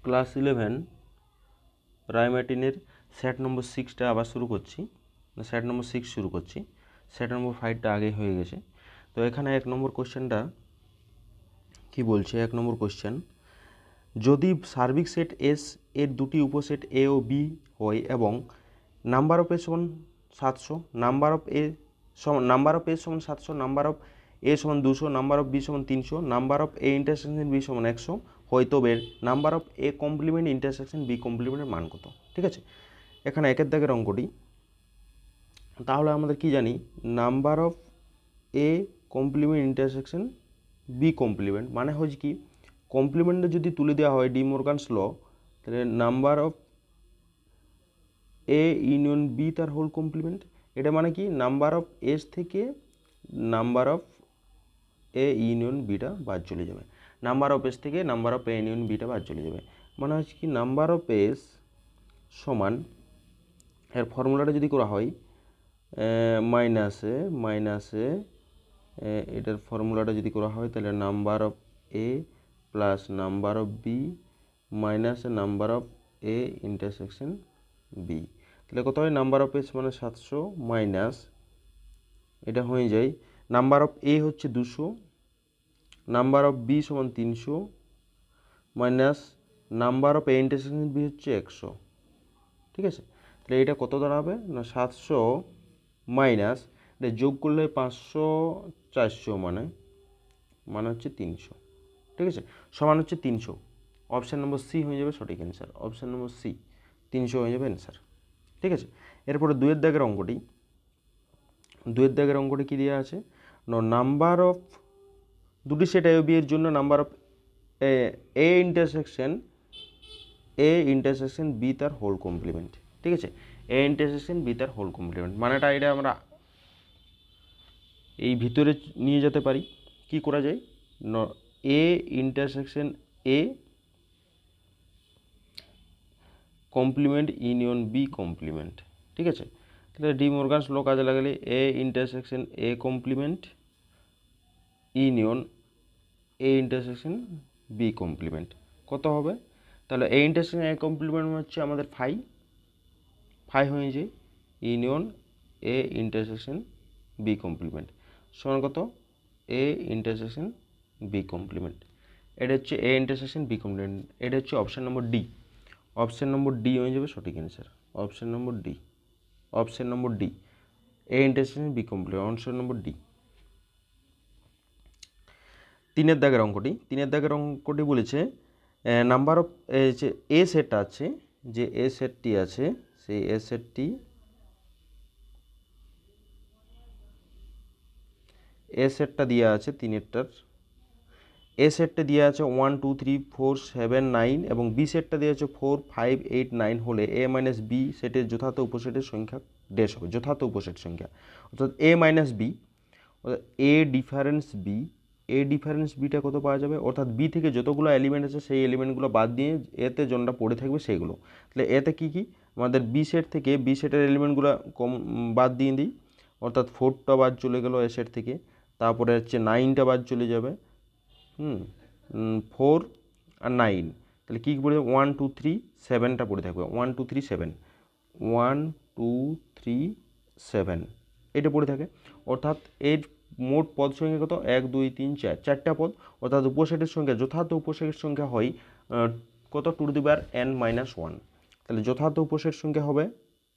Class 11 রায়মার্টিনের set number 6টা আবার শুরু করছি, সেট নম্বর 6 শুরু করছি। সেট নম্বর 5টা আগে হয়ে গেছে। তো এখানে 1 নম্বর কোশ্চেনটা কি বলছে? 1 নম্বর কোশ্চেন, যদি সার্বিক সেট এস এর দুটি উপসেট এ ও বি হয় এবং নাম্বার অফ এ সমান 700, নাম্বার অফ এ সমান 700, নাম্বার অফ এ সমান 200, নাম্বার অফ বি সমান 300, number of A intersection B সমান 100 হয়, তবে number of A complement intersection B কমপ্লিমেন্টের মান কত? ঠিক আছে, এখানে একের দাগের অঙ্কটি। তাহলে আমাদের কি জানি, number of A complement intersection B complement মানে হচ্ছে কি, কমপ্লিমেন্টে যদি তুলে দেওয়া হয় ডি মর্গানস ল, তাহলে number of A union B তার হোল কমপ্লিমেন্ট। এটা মানে কি, নাম্বার অফ এস থেকে নাম্বার অফ এ ইউনিয়ন বিটা বাদ চলে যাবে, নাম্বার অফ এস থেকে নাম্বার অফ এ ইউনিয়ন বিটা বাদ চলে যাবে। মানে হচ্ছে কি, নাম্বার অফ এস সমান, এর ফর্মুলাটা যদি করা হয় মাইনাসে এটার ফর্মুলাটা যদি করা হয়, তাহলে number of A plus number of B মাইনাসে number of A intersection B, তাহলে কত হয়? নাম্বার অফ এস মানে 700 মাইনাস এটা হয়ে যায় নাম্বার অফ এ হচ্ছে 200, নাম্বার অফ বি সমান 300 minus number of A intersection B হচ্ছে 100। ঠিক আছে, তাহলে এটা কত দাঁড়াবে না, 700 মাইনাস এটা যোগ করলে 500 400 মানে হচ্ছে 300। ঠিক আছে, সমান হচ্ছে 300। অপশান নম্বর সি হয়ে যাবে সঠিক অ্যান্সার। অপশান নম্বর সি 300 হয়ে যাবে অ্যান্সার। ঠিক আছে, এরপরে 2 দাগের অঙ্কটি। 2 দাগের অঙ্কটি কী দেওয়া আছে? নাম্বার অফ দুটি সেট এ ও বি এর জন্য number of A intersection B তার হোল কমপ্লিমেন্ট। ঠিক আছে, এ ইন্টারসেকশন বি তার হোল কমপ্লিমেন্ট মানেটা এটা আমরা এই ভিতরে নিয়ে যেতে পারি। কি করা যায়? A intersection A complement union B complement. ঠিক আছে, তাহলে ডি মর্গানস ল কাজে লাগালে A intersection A complement union A intersection B complement কত হবে? তাহলে এ ইন্টারসেকশন এ কমপ্লিমেন্ট হচ্ছে আমাদের ফাই হয়ে যায়, union A intersection B complement সমান কত? A intersection B complement. এটা হচ্ছে এ ইন্টারসেকশন বি কমপ্লিমেন্ট। এটা হচ্ছে অপশান নম্বর ডি। অপশান নম্বর ডি হয়ে যাবে সঠিক answer. Option number D, option number D, A intersection B complement, option number D. 3 দাগের অঙ্কটি। 3 দাগের অঙ্কটি বলেছে নাম্বার অফ যে এ সেটটা আছে, যে এ সেটটি আছে, সেই এ সেটটা দেওয়া আছে 3টার। এ সেটটা দেওয়া আছে 1 2 3 4 7 9 এবং বি সেটটা দেওয়া আছে 4 5 8 9 হলে এ মাইনাস বি সেটের যথার্থ উপসেটের সংখ্যা ড্যাশ হবে, যথার্থ উপসেট সংখ্যা। অর্থাৎ এ মাইনাস বি, অর্থাৎ এ ডিফারেন্স বিটা কত পাওয়া যাবে? অর্থাৎ বি থেকে যতগুলো এলিমেন্ট আছে সেই এলিমেন্টগুলো বাদ দিয়ে এতে যেটা পড়ে থাকবে সেইগুলো। তাহলে এতে কি কি আমাদের বি সেট থেকে বি সেটের এলিমেন্টগুলো বাদ দিয়ে দিই, অর্থাৎ 4টা বাদ চলে গেল এ সেট থেকে, তারপরে হচ্ছে 9টা বাদ চলে যাবে, 4 আর 9, তাহলে কী পড়ে যাবে? 1 2 3 7টা পড়ে থাকবে, 1 2 3 7, 1 2 3 7 এটা পড়ে থাকে। অর্থাৎ এর মোট পদ সংখ্যা কত? 1 2 3 4, 4টা পদ। অর্থাৎ উপসেটের সংখ্যা, যথার্থ উপসেটের সংখ্যা হয় কত? 2n-1। তাহলে যথার্থ উপসেট সংখ্যা হবে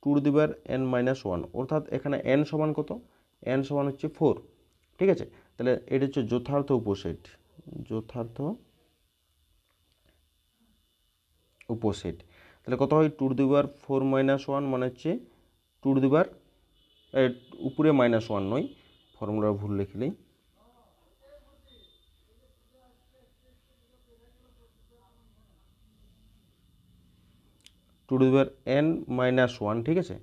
2n-1, অর্থাৎ এখানে n সমান কত? n সমান হচ্ছে 4। ঠিক আছে, তাহলে এটা হচ্ছে যথার্থ উপসেট, যথার্থ উপসেট। তাহলে কত হয়? 2^4-1 মানে হচ্ছে 2 উপরে -1 নয়, ফর্মুলা ভুল লিখলেই, 2n-1। ঠিক আছে,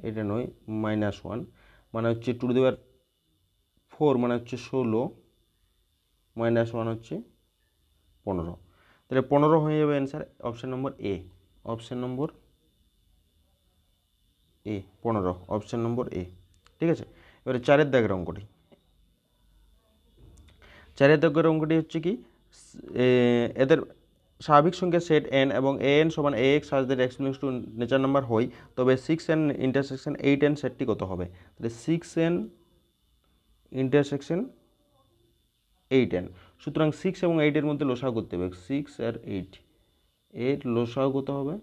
এটা নয়, -1 মানে হচ্ছে 2^4 মানে হচ্ছে 16, -1 হচ্ছে 15। তাহলে 15 হয়ে যাবে অ্যান্সার। অপশান নম্বর এ, অপশান নম্বর এ 15, অপশান নম্বর এ। ঠিক আছে, এবারে 4 দাগের অঙ্কটি। 4 দাগের অঙ্কটি হচ্ছে কি, এদের স্বাভাবিক সংখ্যা সেট n এবং an সমান ax such that x belongs to natural number হয়, তবে 6n ইন্টারসেকশন 8n সেটটি কত হবে? তাহলে 6n ইন্টারসেকশন 8n, সুতরাং 6 এবং 8 এর মধ্যে লসাগু করতে হবে। 6 আর 8 এর লসাগু কত হবে?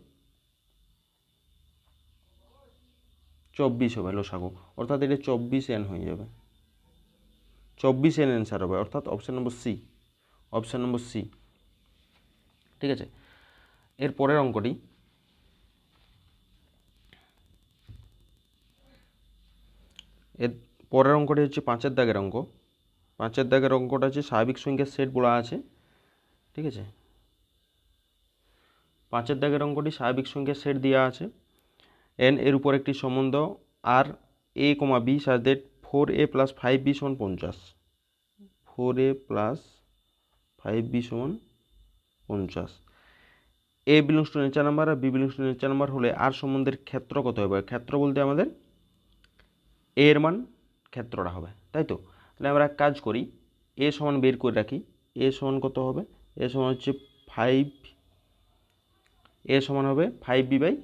24 হবে লসাগু, অর্থাৎ এটা 24n হয়ে যাবে। 24n অ্যান্সার হবে, অর্থাৎ option number C. Option number C, ঠিক আছে। এর পরের অঙ্কটি, এর পরের অঙ্কটি হচ্ছে 5-এর দাগের অঙ্ক। 5-এর দাগের অঙ্কটা হচ্ছে স্বাভাবিক সংখ্যার সেট বলা আছে, ঠিক আছে। 5-এর দাগের অঙ্কটি স্বাভাবিক সংখ্যার সেট দেওয়া আছে। n এর উপর একটি সম্বন্ধ আর a, b such that 4a plus 5b সমান 50। 4a plus 5b সমান 50। a belongs to natural number আর b belongs to natural number হলে আর সম্বন্ধের ক্ষেত্র কত হবে? ক্ষেত্র বলতে আমাদের a এর মান ক্ষেত্রটা হবে, তাই তো। তাহলে আমরা এক কাজ করি, a সমান বের করে রাখি। a সমান কত হবে? a সমান হচ্ছে 5, a সমান হবে 5b বাই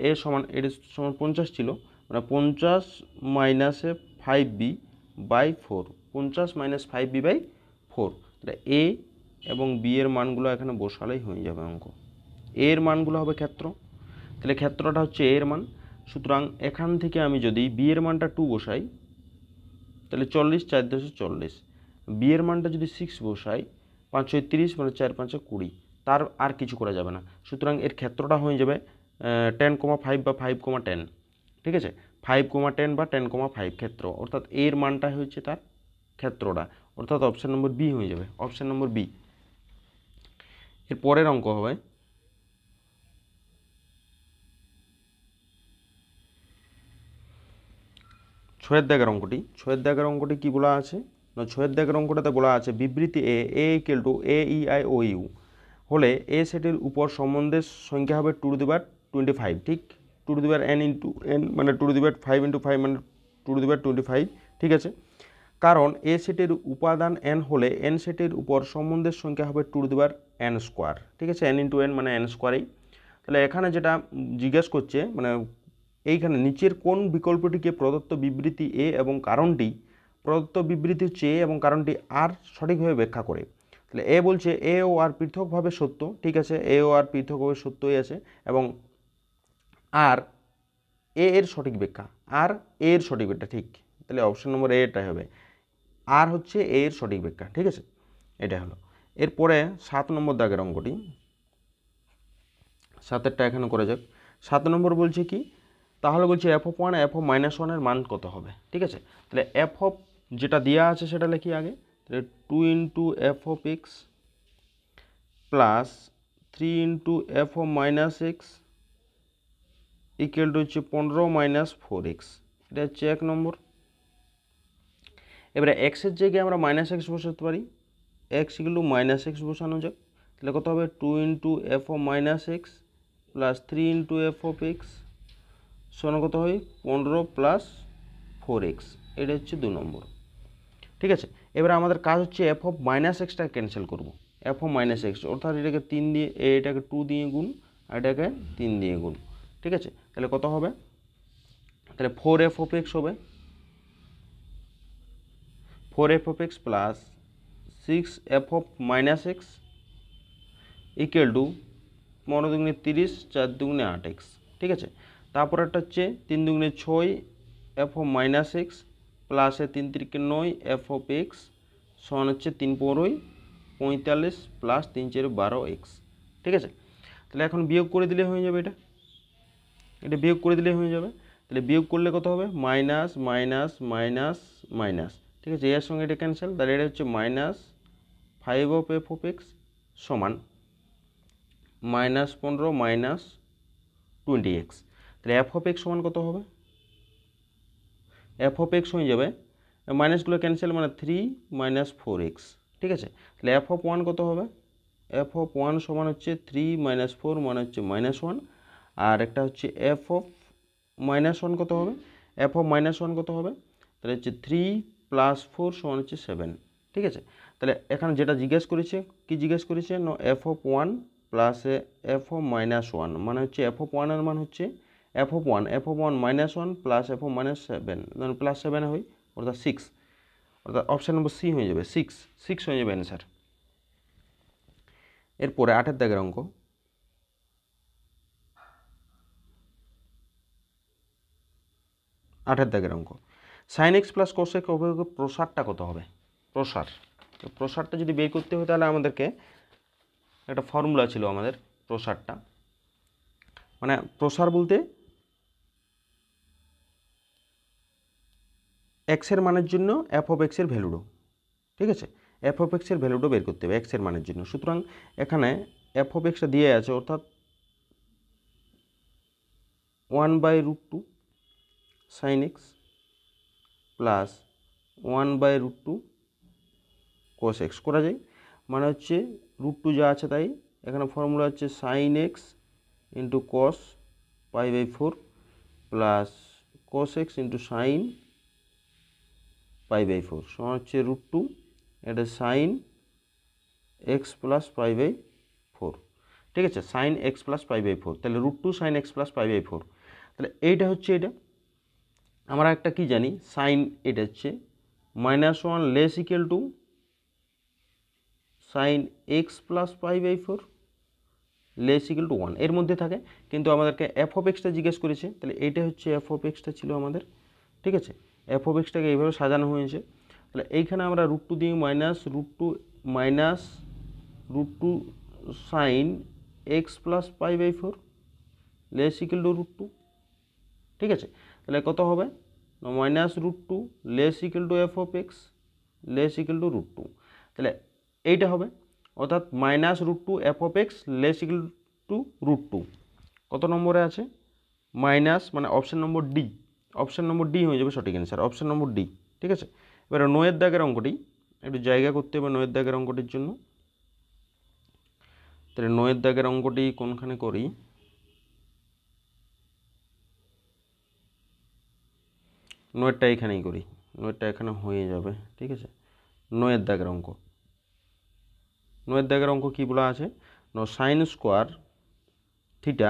a সমান, এর সমান 50 ছিল, মানে 50 মাইনাসে 5b by 4, 50 minus 5b by 4। তাহলে a এবং b এর মানগুলো এখানে বসালেই হয়ে যাবে অঙ্ক। a এর মানগুলো হবে ক্ষেত্র, তাহলে ক্ষেত্রটা হচ্ছে a এর মান। সুতরাং এখান থেকে আমি যদি b এর মানটা 2 বসাই, তাহলে 40, 4 10 40। b এর মানটা যদি 6 বসাই, 5 6 30, মানে 4 5 20, তার আর কিছু করা যাবে না। সুতরাং এর ক্ষেত্রটা হয়ে যাবে 10,5 বা 5,10, ঠিক আছে। 5,10 বা 10,5 ক্ষেত্র, অর্থাৎ এর মানটা হচ্ছে তার ক্ষেত্রটা, অর্থাৎ অপশন নম্বর বি হয়ে যাবে। Option number B. এর পরের অঙ্ক হবে 6-এর দাগের অঙ্কটি। 6-এর দাগের অঙ্কটি কি বলা আছে না, 6-এর দাগের অঙ্কটাতে বলা আছে বিবৃতি a equal to a e i o u হলে a সেটের উপর সম্বন্ধের সংখ্যা হবে 2^25, ঠিক। 2n ইন্টু n মানে 2^5 ইন্টু 5 মানে 2^25, ঠিক আছে। কারণ a সেটের উপাদান n হলে n সেটের উপর সম্বন্ধের সংখ্যা হবে 2n², ঠিক আছে। n ইন্টু n মানে n²। তাহলে এখানে যেটা জিজ্ঞেস করছে, মানে এইখানে নিচের কোন বিকল্পটিকে প্রদত্ত বিবৃতি এ এবং কারণটি, প্রদত্ত বিবৃতি হচ্ছে এ এবং কারণটি আর সঠিকভাবে ব্যাখ্যা করে। তাহলে এ বলছে এ ও আর পৃথকভাবে সত্য, ঠিক আছে। এ ও আর পৃথকভাবে সত্যই আছে, এবং আর এ এর সঠিক ব্যাখ্যা, আর এ এর সঠিক ব্যাখ্যা, ঠিক। তাহলে অপশন নম্বর এ এটাই হবে, আর হচ্ছে এ এর সঠিক ব্যাখ্যা, ঠিক আছে। এটা হলো। এরপরে 7 নম্বর দাগের অঙ্কটি, 7-এরটা এখানে করে যাক। 7 নম্বর বলছে কি, তাহলে বলছে f(1) f(-1) এর মান কত হবে, ঠিক আছে। তাহলে f যেটা দেওয়া আছে সেটা লিখি আগে। তাহলে 2 into f(x) plus 3 into f(-x) equal to হচ্ছে 15 মাইনাস 4x, এটা হচ্ছে 1 নম্বর। এবারে x এর জায়গায় আমরা -x বসাতে পারি, x ইকুয়াল টু -x বসানো যাক। তাহলে কত হবে? 2 into f(-x) plus 3 into f(x) সমান কত হয়? 15 প্লাস 4x, এটা হচ্ছে 2 নম্বর, ঠিক আছে। এবারে আমাদের কাজ হচ্ছে f(-x)টা ক্যান্সেল করব। f(-x) অর্থাৎ এটাকে 3 দিয়ে, এটাকে 2 দিয়ে গুণ আর এটাকে 3 দিয়ে গুণ, ঠিক আছে। তাহলে কত হবে? তাহলে 4f(x) হবে, 4f(x) plus 6f(-x) equal to 15 দুগুণে 30, 4 দুগুণে 8x, ঠিক আছে। তারপর একটা হচ্ছে 3 দুগুণে 6 f(-x) প্লাস 3 3 9 f(x) সমান হচ্ছে 3 15 45 প্লাস 3 4 12x, ঠিক আছে। তাহলে এখন বিয়োগ করে দিলে হয়ে যাবে, এটা বিয়োগ করে দিলে হয়ে যাবে। তাহলে বিয়োগ করলে কত হবে? মাইনাস মাইনাস মাইনাস মাইনাস, ঠিক আছে। এর সঙ্গে এটা ক্যান্সেল, তাহলে এটা হচ্ছে -5 সমান -15 মাইনাস 20x। তাহলে f(x) সমান কত হবে? f(x) হয়ে যাবে, মাইনাসগুলো ক্যান্সেল, মানে 3 মাইনাস 4x, ঠিক আছে। তাহলে f(1) কত হবে? f(1) সমান হচ্ছে 3 মাইনাস 4 মানে হচ্ছে -1, আর একটা হচ্ছে f(-1) কত হবে? f(-1) কত হবে? তাহলে হচ্ছে 3 প্লাস 4 সমান হচ্ছে 7, ঠিক আছে। তাহলে এখানে যেটা জিজ্ঞেস করেছে, কি জিজ্ঞেস করেছে না F of one plus F of minus one, মানে হচ্ছে এফ অফ ওয়ানের মান হচ্ছে F of one minus one plus F of minus seven, plus seven হয় অর্থাৎ সিক্স, অর্থাৎ অপশান নম্বর সি হয়ে যাবে, সিক্স হয়ে যাবে অ্যান্সার। এরপরে 8 দাগের অঙ্ক, sine x plus cos X অভিযোগের প্রসারটা কত হবে? প্রসারটা যদি বের করতে হয় তাহলে আমাদেরকে একটা ফর্মুলা ছিল আমাদের প্রসারটা, মানে প্রসার বলতে এক্সের মানের জন্য এফ অফ এক্সের ভ্যালুডো, ঠিক আছে, এফ অফ এক্সের ভ্যালুডো বের করতে হবে এক্সের মানের জন্য। সুতরাং এখানে এফ অফ এক্সটা দিয়ে আছে, অর্থাৎ 1/√2 sine x plus 1/√2 cos X করা যায়, মানে হচ্ছে √2 যা আছে তাই, এখানে ফর্মুলা হচ্ছে sine x into cos π/4 plus cos x into sine π/4 সমান হচ্ছে √2, এটা সাইন এক্স প্লাস π/4, ঠিক আছে, সাইন এক্স প্লাস π/4, তাহলে √2 সাইন এক্স প্লাস π/4, তাহলে এইটা হচ্ছে এটা। আমরা একটা কি জানি, সাইন এটা হচ্ছে -1 less equal to sine x plus π/4 less equal to 1 এর মধ্যে থাকে, কিন্তু আমাদেরকে এফ অফ এক্সটা জিজ্ঞেস করেছে, তাহলে এইটা হচ্ছে এফ অফ এক্সটা ছিল আমাদের, ঠিক আছে, এফ অফ এক্সটাকে এইভাবে সাজানো হয়েছে। তাহলে এইখানে আমরা √2 দিয়ে √2 sine x plus π/4 less equal to √2, ঠিক আছে, তাহলে কত হবে -√2 less equal to f of x less equal to √2, তাহলে এইটা হবে, অর্থাৎ -√2 f of x less equal to √2 কত নম্বরে আছে মাইনাস, মানে অপশান নম্বর ডি হয়ে যাবে সঠিক অ্যান্সার, অপশান নম্বর ডি, ঠিক আছে। এবারে 9 দাগের অঙ্কটি একটু জায়গা করতে হবে, 9 দাগের অঙ্কটির জন্য। তাহলে 9 দাগের অঙ্কটি কোনখানে করি, 9টা এখানেই করি, 9টা এখানে হয়ে যাবে, ঠিক আছে। 9 দাগের অঙ্ক, 9 দাগের অঙ্ক কী বলা আছে, সাইন স্কোয়ার থিটা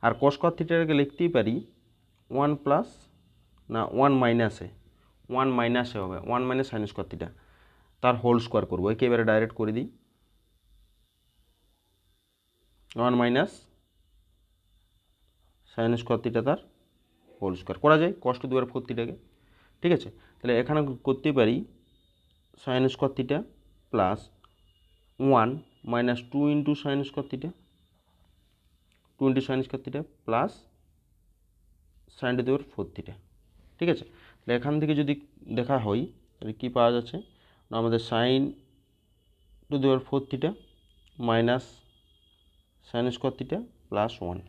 আর কস স্কোয়ার থিটাকে লিখতেই পারি 1 প্লাস না 1 মাইনাসে হবে, 1 মাইনাস সাইন স্কোয়ার থিটা তার হোল স্কোয়ার করবো, একেবারে ডাইরেক্ট করে দিই, 1 মাইনাস সাইন স্কোয়ার থিটা তার হোল স্কোয়ার করা যায় cos টু দি পাওয়ার 4 থিটাকে, ঠিক আছে। তাহলে এখানে করতে পারি sign square theta plus 1 minus 2 into sine square theta, 2 into sine square theta plus sign to the power 4 theta, ঠিক আছে। তাহলে এখান থেকে যদি দেখা হয় তাহলে কী পাওয়া যাচ্ছে না, আমাদের sine to the power 4 theta minus sine square theta plus 1,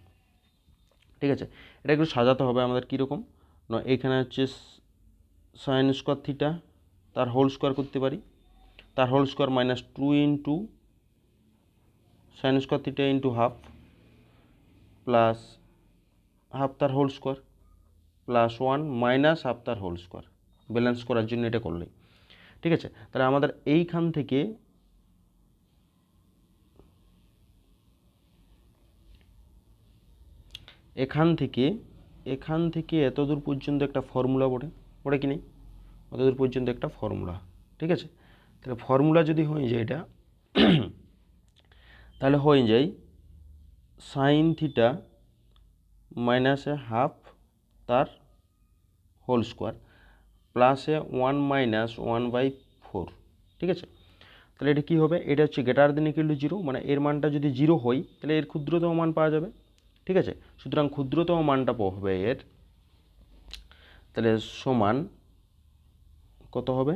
ঠিক আছে। এটা একটু সাজাতে হবে আমাদের কীরকম না, এখানে হচ্ছে সাইন স্কোয়ার থিটা তার হোল স্কোয়ার করতে পারি, তার whole square minus 2 into sine square theta into half plus half তার whole square plus 1 minus half তার হোল স্কোয়ার, ব্যালেন্স করার জন্য এটা করলে, ঠিক আছে। তাহলে আমাদের এইখান থেকে এখান থেকে এতদূর পর্যন্ত একটা ফর্মুলা পড়ে কি নেই, অতদূর পর্যন্ত একটা ফর্মুলা, ঠিক আছে। তাহলে ফর্মুলা যদি হয়ে যায় এটা, তাহলে হয়ে যায় সাইন থিটা মাইনাসে হাফ তার হোল স্কোয়ার প্লাসে 1 মাইনাস 1/4, ঠিক আছে। তাহলে এটা কী হবে, এটা হচ্ছে গ্রেটার দেন ইকুয়াল টু 0, মানে এর মানটা যদি 0 হয় তাহলে এর ক্ষুদ্রতম মান পাওয়া যাবে, ঠিক আছে। সুতরাং ক্ষুদ্রতম মানটা হবে এর, তাহলে সমান কত হবে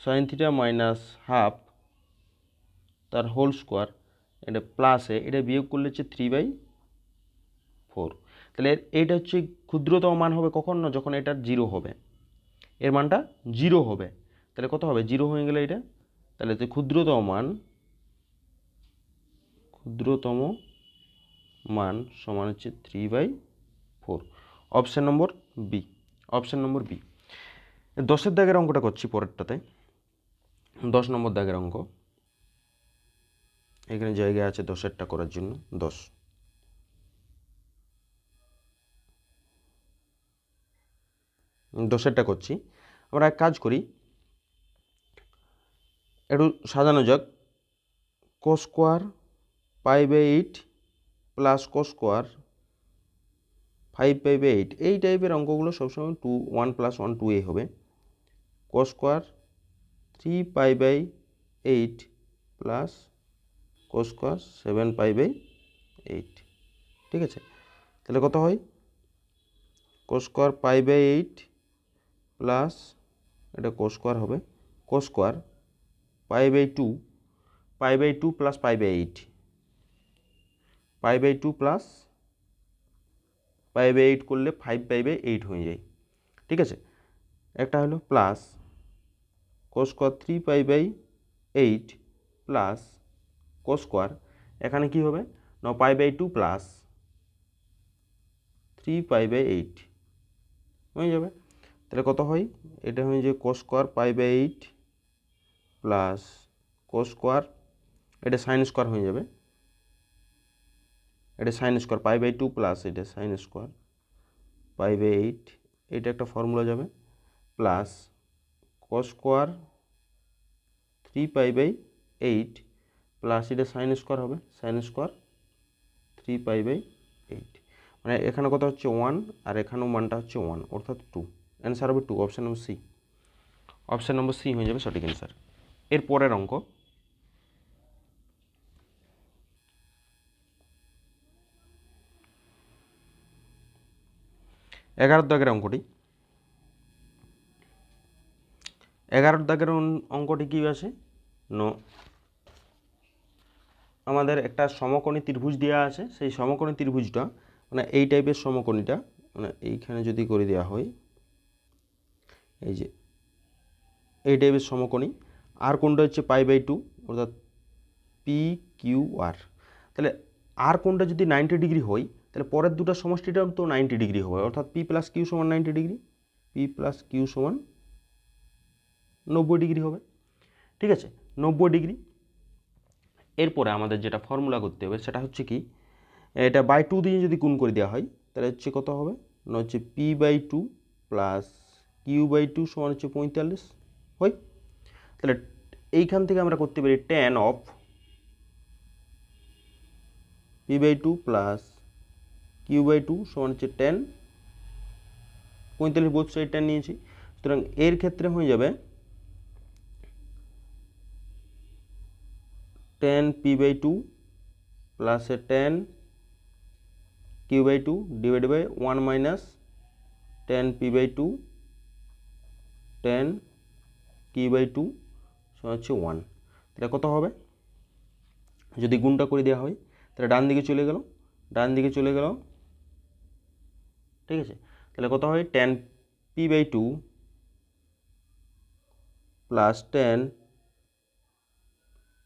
সাইন থিটা মাইনাস হাফ তার হোল স্কোয়ার, এটা প্লাসে এটা বিয়োগ করলে হচ্ছে 3/4, তাহলে এইটা হচ্ছে ক্ষুদ্রতম মান হবে কখন না, যখন এটা 0 হবে, এর মানটা 0 হবে, তাহলে কত হবে 0 হয়ে গেলে এটা, তাহলে ক্ষুদ্রতম মান সমান হচ্ছে 3/4, অপশান নম্বর বি। 10 দাগের অঙ্কটা করছি পরেরটাতে। 10 নম্বর দাগের অঙ্ক, এখানে জায়গা আছে 10-এরটা করার জন্য। 10-এরটা করছি। আমরা এক কাজ করি, একটু সাজানো যাক। cos square π/8 plus cos square 5π/8, এই টাইপের অঙ্কগুলো সবসময় 1 + 1 2a হবে। cos square 3π/8 plus cos square 7π/8, ঠিক আছে। তাহলে কত হয়? cos স্কোয়ার π/8 প্লাস, এটা cos স্কোয়ার হবে, cos স্কোয়ার π/2 প্লাস π/8, π/2 প্লাস π/8 করলে 5π/8 হয়ে যায়, ঠিক আছে। একটা হলো plus cos square 3π/8 plus cos square, এখানে কি হবে না π/2 প্লাস 3π/8 হয়ে যাবে। তাহলে কত হয়? এটা হয়ে যে cos square π/8 plus cos square, এটা সাইন স্কোয়ার হয়ে যাবে, এটা সাইন স্কোয়ার π/2 প্লাস এটা সাইন স্কোয়ার π/8, এটা একটা ফর্মুলা যাবে, প্লাস cos স্কোয়ার 3π/8 প্লাস এটা সাইন স্কোয়ার হবে, সাইন স্কোয়ার 3π/8, মানে এখানে কত হচ্ছে 1 আর এখানেও মানটা হচ্ছে 1, অর্থাৎ 2। অ্যান্সার হবে 2, option number C. Option number C হয়ে যাবে সঠিক অ্যান্সার। এর পরের অঙ্ক, 11 দাগের অঙ্কটি। 11 দাগের অঙ্কটি কী আছে? আমাদের একটা সমকোণী ত্রিভুজ দেওয়া আছে, সেই সমকোণী ত্রিভুজটা মানে এই টাইপের সমকোণীটা, মানে এইখানে যদি করে দেওয়া হয়, এই যে এই টাইপের সমকোণী, আর কোণটা হচ্ছে π/2, অর্থাৎ PQR। তাহলে আর কোণটা যদি 90 ডিগ্রি হয়, তাহলে পরের দুটো সমষ্টিটাও তো 90 ডিগ্রি হবে, অর্থাৎ P + Q = 90 degree, P + Q = 90 degree হবে, ঠিক আছে, 90 ডিগ্রি। এরপরে আমাদের যেটা ফর্মুলা করতে হবে সেটা হচ্ছে কি, এটা /2 দিয়ে যদি গুণ করে দেওয়া হয় তাহলে হচ্ছে কত হবে না হচ্ছে P/2 প্লাস Q/2 সমান হচ্ছে 45 হয়। তাহলে এইখান থেকে আমরা করতে পারি tan of P/2 plus Q/2 সমান হচ্ছে tan 45, বোথ সাইড tan নিয়েছি, সুতরাং এর ক্ষেত্রে হয়ে যাবে tan P/2 plus tan Q/2 divided by 1 minus tan P/2 tan Q/2 সমান হচ্ছে 1। তাহলে কত হবে? যদি গুণটা করে দেওয়া হয় তাহলে ডান দিকে চলে গেল, ঠিক আছে। তাহলে কত হয়? tan P/2 plus tan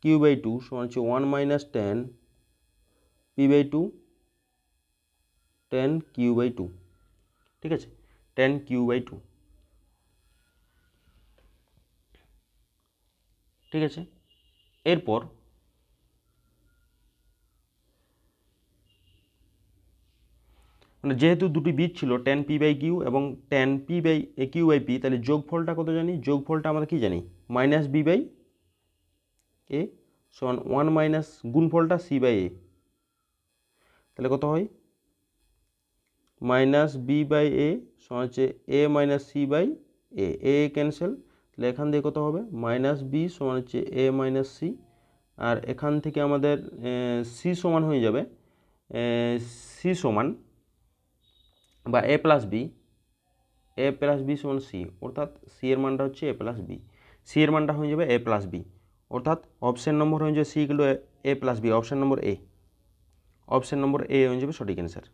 Q/2 সমান হচ্ছে 1 minus tan P/2 tan Q/2, ঠিক আছে, tan Q/2, ঠিক আছে। এরপর মানে যেহেতু দুটি বীজ ছিল tan P/Q এবং tan Q/P, তাহলে যোগফলটা কত জানি? যোগফলটা আমরা কি জানি? -B/A সমান 1 মাইনাস গুণফলটা C/A, তাহলে কত হয়? -B/A সমান হচ্ছে A - C/A, A ক্যান্সেল, তাহলে এখান থেকে কত হবে? -B সমান হচ্ছে A - C, আর এখান থেকে আমাদের C সমান হয়ে যাবে C সমান বা A + B সমান C, অর্থাৎ C এর মানটা হচ্ছে A + B, C এর মানটা হয়ে যাবে A + B, অর্থাৎ অপশন নম্বর হয়ে যাবে C = A + B, option number A, option number A হয়ে যাবে সঠিক অ্যান্সার।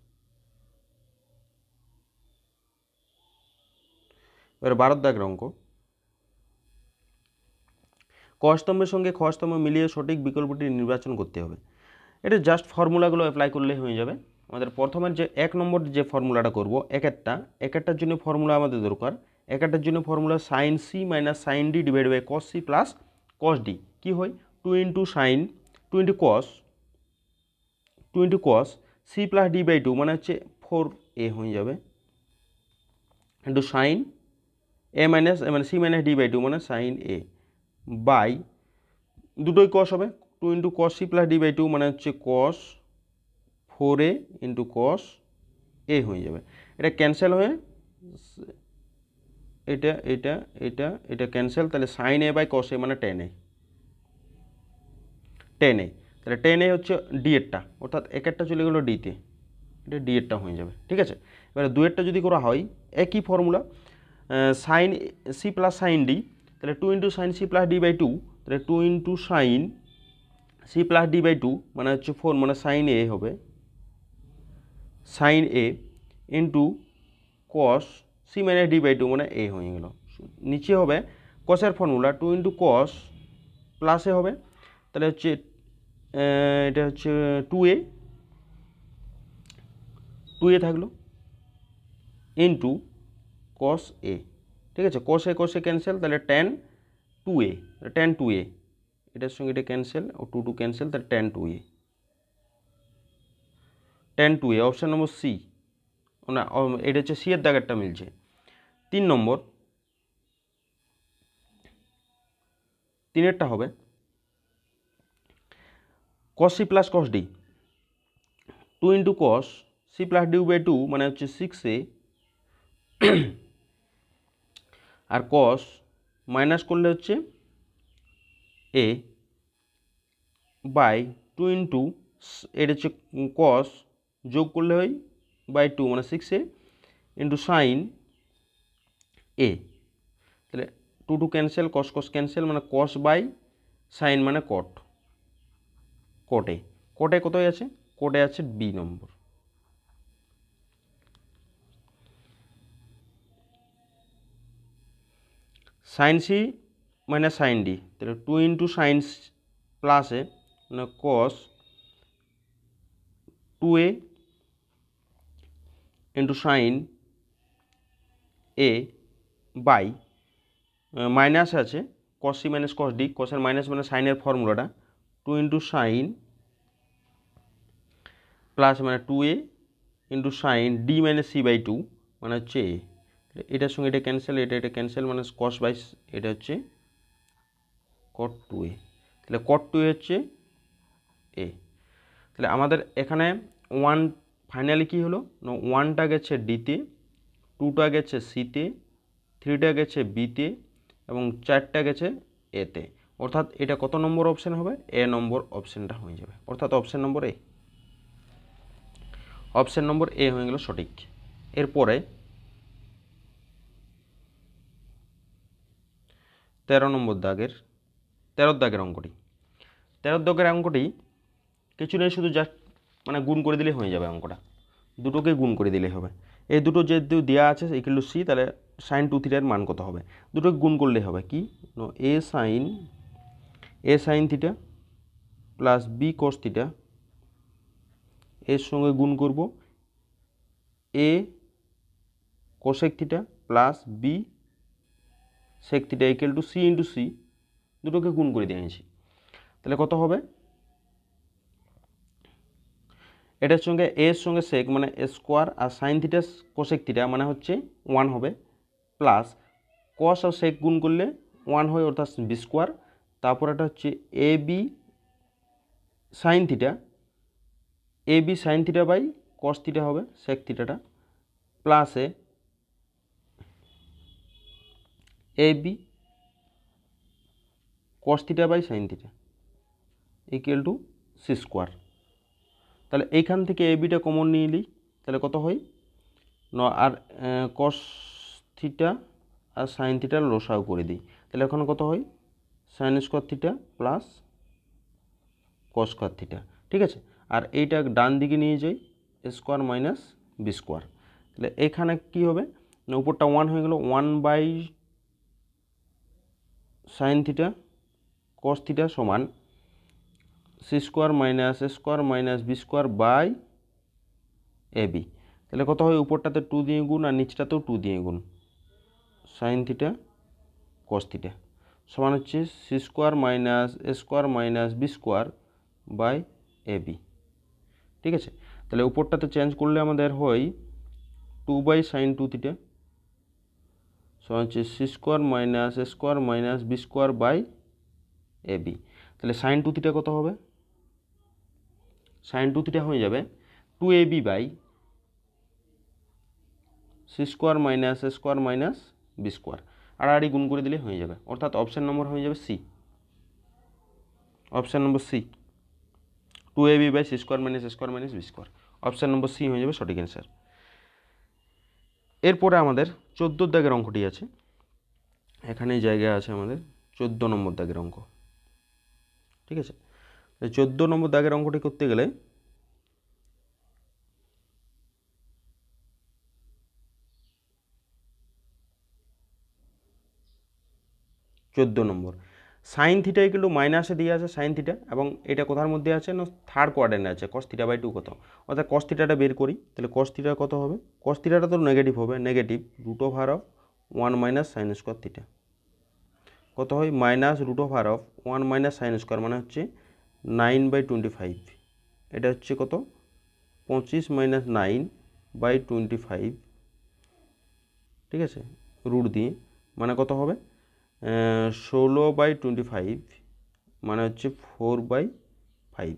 এবার 12 দাগের অঙ্ক, ক স্তম্ভের সঙ্গে খ স্তম্ভ মিলিয়ে সঠিক বিকল্পটি নির্বাচন করতে হবে। এটা জাস্ট ফর্মুলাগুলো অ্যাপ্লাই করলেই হয়ে যাবে। আমাদের প্রথমের যে 1 নম্বর যে ফর্মুলাটা করব, একেরটার জন্য ফর্মুলা আমাদের দরকার। একেরটার জন্য formula sin C - sin D divide by cos C plus cos D কী হয় 2 into sine 2 into cos C plus D by 2 মানে হচ্ছে 4a হয়ে যাবে ইন্টু সাইন এ মাইনাস মানে সি মাইনাস ডি বাই 2 মানে সাইন এ বাই দুটোই cos হবে 2 into cos C plus D by 2 মানে হচ্ছে কস 4a ইন্টু কস এ হয়ে যাবে। এটা ক্যান্সেল হয়ে এটা এটা এটা এটা ক্যান্সেল, তাহলে সাইন এ বাই কস এ মানে টেন এ তাহলে টেন এ হচ্ছে ডি এরটা, অর্থাৎ একেরটা চলে গেলো ডিতে, এটা ডি এরটা হয়ে যাবে। ঠিক আছে, এবারে দুয়েরটা যদি করা হয় একই formula sine C plus sine D, তাহলে 2 into sine C plus D by 2, তাহলে 2 into sine C plus D by 2 মানে হচ্ছে 4 মানে সাইন এ হবে sine A into cos C minus D by 2 মানে এ হয়ে গেল। নিচে হবে কসের ফর্মুলা 2 ইন্টু কস প্লাসে হবে, তাহলে হচ্ছে এটা হচ্ছে 2a থাকলো ইন্টু কস এ। ঠিক আছে, কসে ক্যান্সেল, তাহলে tan 2a এটার সঙ্গে এটা ক্যান্সেল ও 2 ক্যান্সেল, তাহলে tan 2a option number C না, এটা হচ্ছে সি এর দাগেরটা মিলছে। 3 নম্বর 3এরটা হবে cos C plus cos D 2 into cos C plus D by 2 মানে হচ্ছে 6a আর কস মাইনাস করলে হচ্ছে এ বাই 2 ইন্টু এটা হচ্ছে কস যোগ করলে হয় বাই 2 মানে 6a ইন্টু সাইন এ, তাহলে 2 ক্যান্সেল কস ক্যান্সেল মানে কস বাই সাইন মানে কটে কোথায় আছে, কোটে আছে বি নম্বর। Sine C minus sine D, তাহলে 2 ইন্টু সাইন প্লাসে মানে cos 2a into sine A by minus আছে cos C minus cos D, কসের মাইনাস মানে সাইনের ফর্মুলাটা 2 ইন্টু সাইন প্লাস মানে 2a into sine D minus C by 2 মানে হচ্ছে এ, এটার সঙ্গে এটা ক্যান্সেল, এটা ক্যান্সেল মানে কস বাই এটা হচ্ছে কট 2a, তাহলে কট 2a হচ্ছে এ। তাহলে আমাদের এখানে 1 ফাইনালি কী হলো, 1টা গেছে ডিতে, 2টা গেছে সিতে, 3টা গেছে বিতে এবং 4টা গেছে এতে, অর্থাৎ এটা কত নম্বর অপশান হবে, এ নম্বর অপশানটা হয়ে যাবে, অর্থাৎ অপশান নম্বর এ হয়ে গেল সঠিক। এরপরে 13 নম্বর দাগের 13 দাগের অঙ্কটি, 13 দাগের অঙ্কটি কিছু নেই, শুধু জাস্ট মানে গুণ করে দিলে হয়ে যাবে অঙ্কটা, দুটোকে গুণ করে দিলে হবে। এই দুটো যেহেতু দেওয়া আছে ইকুয়াল টু সি, তাহলে সাইন 2 থিটার মান কত হবে, দুটোকে গুণ করলে হবে কি A sine theta plus B cos theta, এর সঙ্গে গুণ করব A cosec theta plus B sec theta equal to C into C, দুটোকে গুণ করে দিয়েছি, তাহলে কত হবে, এটার সঙ্গে এর সঙ্গে সেক মানে স্কোয়ার আর সাইন থিটা কোসেক থিটা মানে হচ্ছে 1 হবে, প্লাস কস আর সেক গুণ করলে 1 হয় অর্থাৎ বি স্কোয়ার, তারপর এটা হচ্ছে A B sine theta by cos theta হবে সেক থিটাটা, প্লাসে A B cos theta by sine theta equal to C square. তাহলে এইখান থেকে এ বিটা কমন নিয়ে নিই, তাহলে কত হয় আর কস থিটা আর সাইন থিটার লসাও করে দিই, তাহলে এখন কত হয় sign square theta plus cos square theta. ঠিক আছে, আর এইটা ডান দিকে নিয়ে যাই স্কোয়ার মাইনাস বি স্কোয়ার, তাহলে এখানে কি হবে উপরটা 1 হয়ে গেল 1 by sine theta cos theta সমান C square minus B square by A B, তাহলে কত হয় উপরটাতে 2 দিয়ে গুণ আর নিচটাতেও 2 দিয়ে গুণ সাইন থিটা কস থিটা সমান হচ্ছে C square minus A square minus B square by A B. ঠিক আছে, তাহলে উপরটাতে চেঞ্জ করলে আমাদের হয় 2/sin2θ সমান হচ্ছে C square minus A square minus B square by A B. তাহলে sin2θ কত হবে? sin2θ হয়ে যাবে 2ab by C square minus A square minus B square, আড়াআড়ি গুণ করে দিলে হয়ে যাবে, অর্থাৎ অপশান নম্বর হয়ে যাবে C. Option number C 2ab by C square minus A square minus B square, option number C হয়ে যাবে সঠিক অ্যান্সার। এরপরে আমাদের 14 দাগের অঙ্কটি আছে, এখানে জায়গা আছে আমাদের 14 নম্বর দাগের অঙ্ক। ঠিক আছে, 14 নম্বর দাগের অঙ্কটি করতে গেলে 14 নম্বর সাইন থিটা কিন্তু মাইনাসে দিয়ে আছে সাইন থিটা, এবং এটা কোথার মধ্যে আছে না থার্ড কোয়াড্রেন্টে আছে, কস থিটা বাই 2 কত, অর্থাৎ কস থিটাটা বের করি। তাহলে কস থিটা কত হবে? কস থিটাটা তো নেগেটিভ হবে, negative root over of 1 minus sine square theta কত হয় minus root over of 1 minus sine square মানে হচ্ছে 9/25, এটা হচ্ছে কত 25 মাইনাস 9/25। ঠিক আছে, রুট দিয়ে মানে কত হবে 16/25 মানে হচ্ছে 4/5।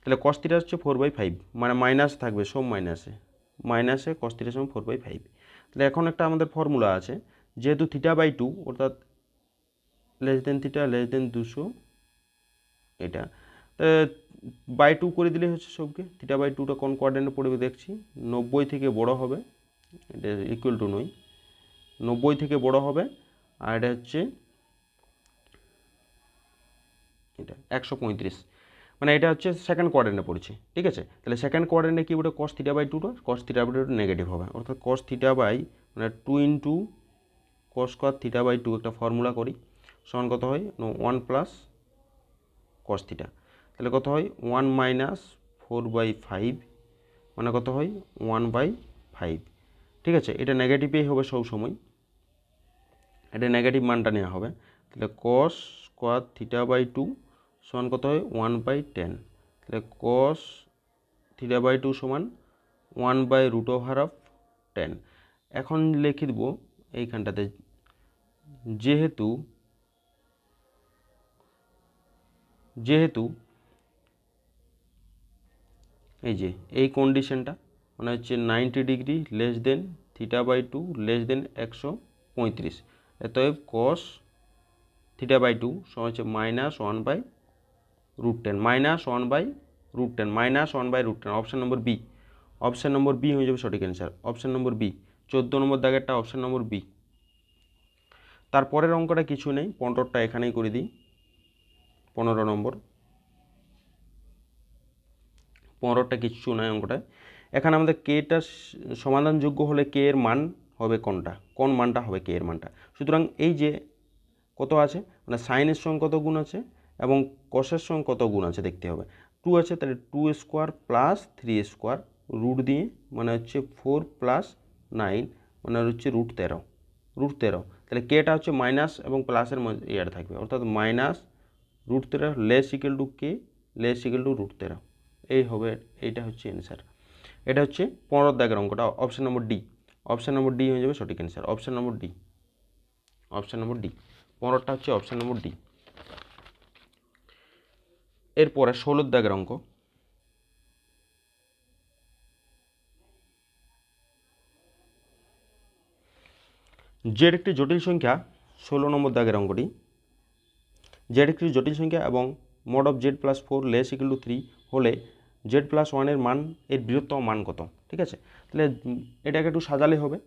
তাহলে কস থিটা হচ্ছে 4/5, মানে মাইনাস থাকবে, সব মাইনাসে মাইনাসে কস থিটা সমান 4/5। তাহলে এখন একটা আমাদের ফর্মুলা আছে, যেহেতু থিটা বাই 2 অর্থাৎ less than theta less than 200, এটা বাই 2 করে দিলে হচ্ছে সবকে। থিটা বাই 2টা কোন কোয়াড্রেন্টে পড়বে দেখছি, 90 থেকে বড় হবে, এটা ইকুয়াল টু নয়, 90 থেকে বড় হবে, আর এটা হচ্ছে এটা 135, মানে এটা হচ্ছে সেকেন্ড কোয়াড্রেন্টে পড়ছে। ঠিক আছে, তাহলে সেকেন্ড কোয়াড্রেন্টে কি বলে কস থিটা বাই 2টা কস থিটা বাই 2 নেগেটিভ হবে, অর্থাৎ কস থিটা বাই মানে 2 into cos square theta by 2 একটা ফর্মুলা করি, সমান কত হয় 1 প্লাস কস থিটা। তাহলে কত হয় 1 মাইনাস 4/5 মানে কত হয় 1/5। ঠিক আছে, এটা নেগেটিভেই হবে সব সময়, এটা নেগেটিভ মানটা নেওয়া হবে। তাহলে কস স্কোয়ার থিটা বাই 2 সমান কত হয় 1/10। তাহলে কস থিটা বাই 2 সমান 1/√10। এখন লিখে দেব এইখানটাতে, যেহেতু এই যে এই কন্ডিশনটা মানে হচ্ছে 90 degree less than theta by 2 less than 135, অতএব কস থিটা বাই 2 সমান হচ্ছে -1/√10 -1/√10 -1/√10, option number B. Option number B হয়ে যাবে সঠিক answer, option number B. 14 number দাগেরটা অপশান নম্বর বি। তারপরের অঙ্কটা কিছু নেই, 15টা এখানেই করে দিই। 15 নম্বর, 15টা কিছু নয় অঙ্কটায়। এখানে আমাদের কেটা সমাধানযোগ্য হলে কে এর মান হবে কোনটা, কোন মানটা হবে কে এর মানটা। সুতরাং এই যে কত আছে মানে সাইনের সঙ্গে কত গুণ আছে এবং কসের সঙ্গে কত গুণ আছে দেখতে হবে। 2 আছে, তাহলে 2 স্কোয়ার প্লাস 3 স্কোয়ার রুট দিয়ে মানে হচ্ছে 4 প্লাস 9 মানে হচ্ছে √13। তাহলে কেটা হচ্ছে মাইনাস এবং প্লাসের ইয়ার থাকবে, অর্থাৎ -√13 less equal two k less equal two √13, এই হবে, এইটা হচ্ছে অ্যান্সার। এটা হচ্ছে 15 দাগের অঙ্কটা, অপশান নম্বর ডি। অপশান নম্বর ডি হয়ে যাবে সঠিক অ্যান্সার, অপশান নম্বর ডি। অপশান নম্বর ডি 15টা হচ্ছে অপশান নম্বর ডি। এরপরে 16 দাগের অঙ্ক, জেড একটি জটিল সংখ্যা, 16 নম্বর দাগের অঙ্কটি, জেড একটি জটিল সংখ্যা এবং mod of Z plus 4 less equal two 3 হলে জেড প্লাস 1 এর মান এর বৃহত্তম মান কত। ঠিক আছে, তাহলে এটাকে একটু সাজালে হবে,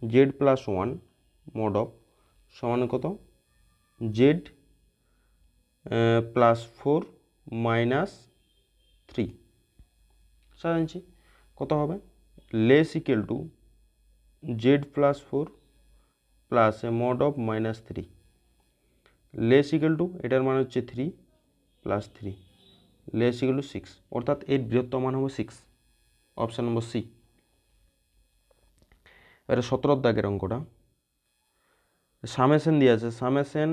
জেড প্লাস 1 মড অফ সমান কত জেড প্লাস 4 মাইনাস 3 সাজাচ্ছি, কত হবে less equal to Z plus 4 plus mod of minus 3 less equal two এটার মান হচ্ছে 3 প্লাস 3 লেস ইকুয়াল টু 6, অর্থাৎ এর বৃহত্তম মান হবে 6, অপশান নম্বর সি। এবারে 17 দাগের অঙ্কটা, সামেশন দিয়ে আছে, summation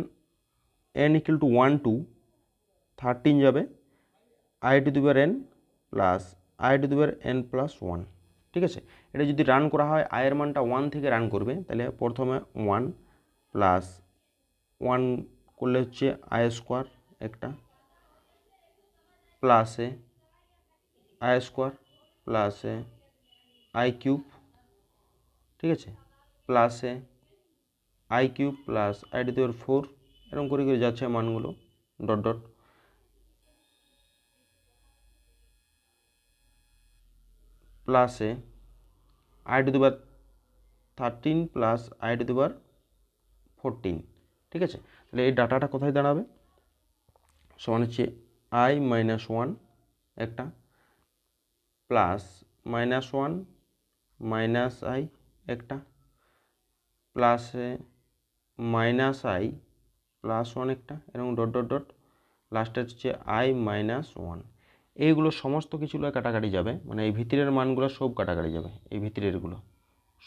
n equal to 1 to 13 যাবে i to the power n plus i to the power n plus 1। ঠিক আছে, এটা যদি রান করা হয় i এর মানটা 1 থেকে রান করবে, তাহলে প্রথমে 1 প্লাস 1 করলে হচ্ছে i স্কোয়ার একটা, প্লাসে i স্কোয়ার প্লাসে i কিউব, ঠিক আছে, প্লাসে i cube plus i to the power 4, এরকম করে করে যাচ্ছে মানগুলো ডট ডট, প্লাসে i to the power 13 plus i to the power 14। ঠিক আছে, তাহলে এই ডাটাটা কোথায় দাঁড়াবে, সমান হচ্ছে i মাইনাস 1 একটা, প্লাস মাইনাস 1 মাইনাস i একটা, প্লাসে মাইনাস i প্লাস 1 একটা, এরকম ডট ডট ডট, লাস্টে হচ্ছে i মাইনাস 1। এইগুলো সমস্ত কিছুগুলো কাটাকাটি যাবে, মানে এই ভিতরের মানগুলো সব কাটাকাটি যাবে, এই ভিতরেরগুলো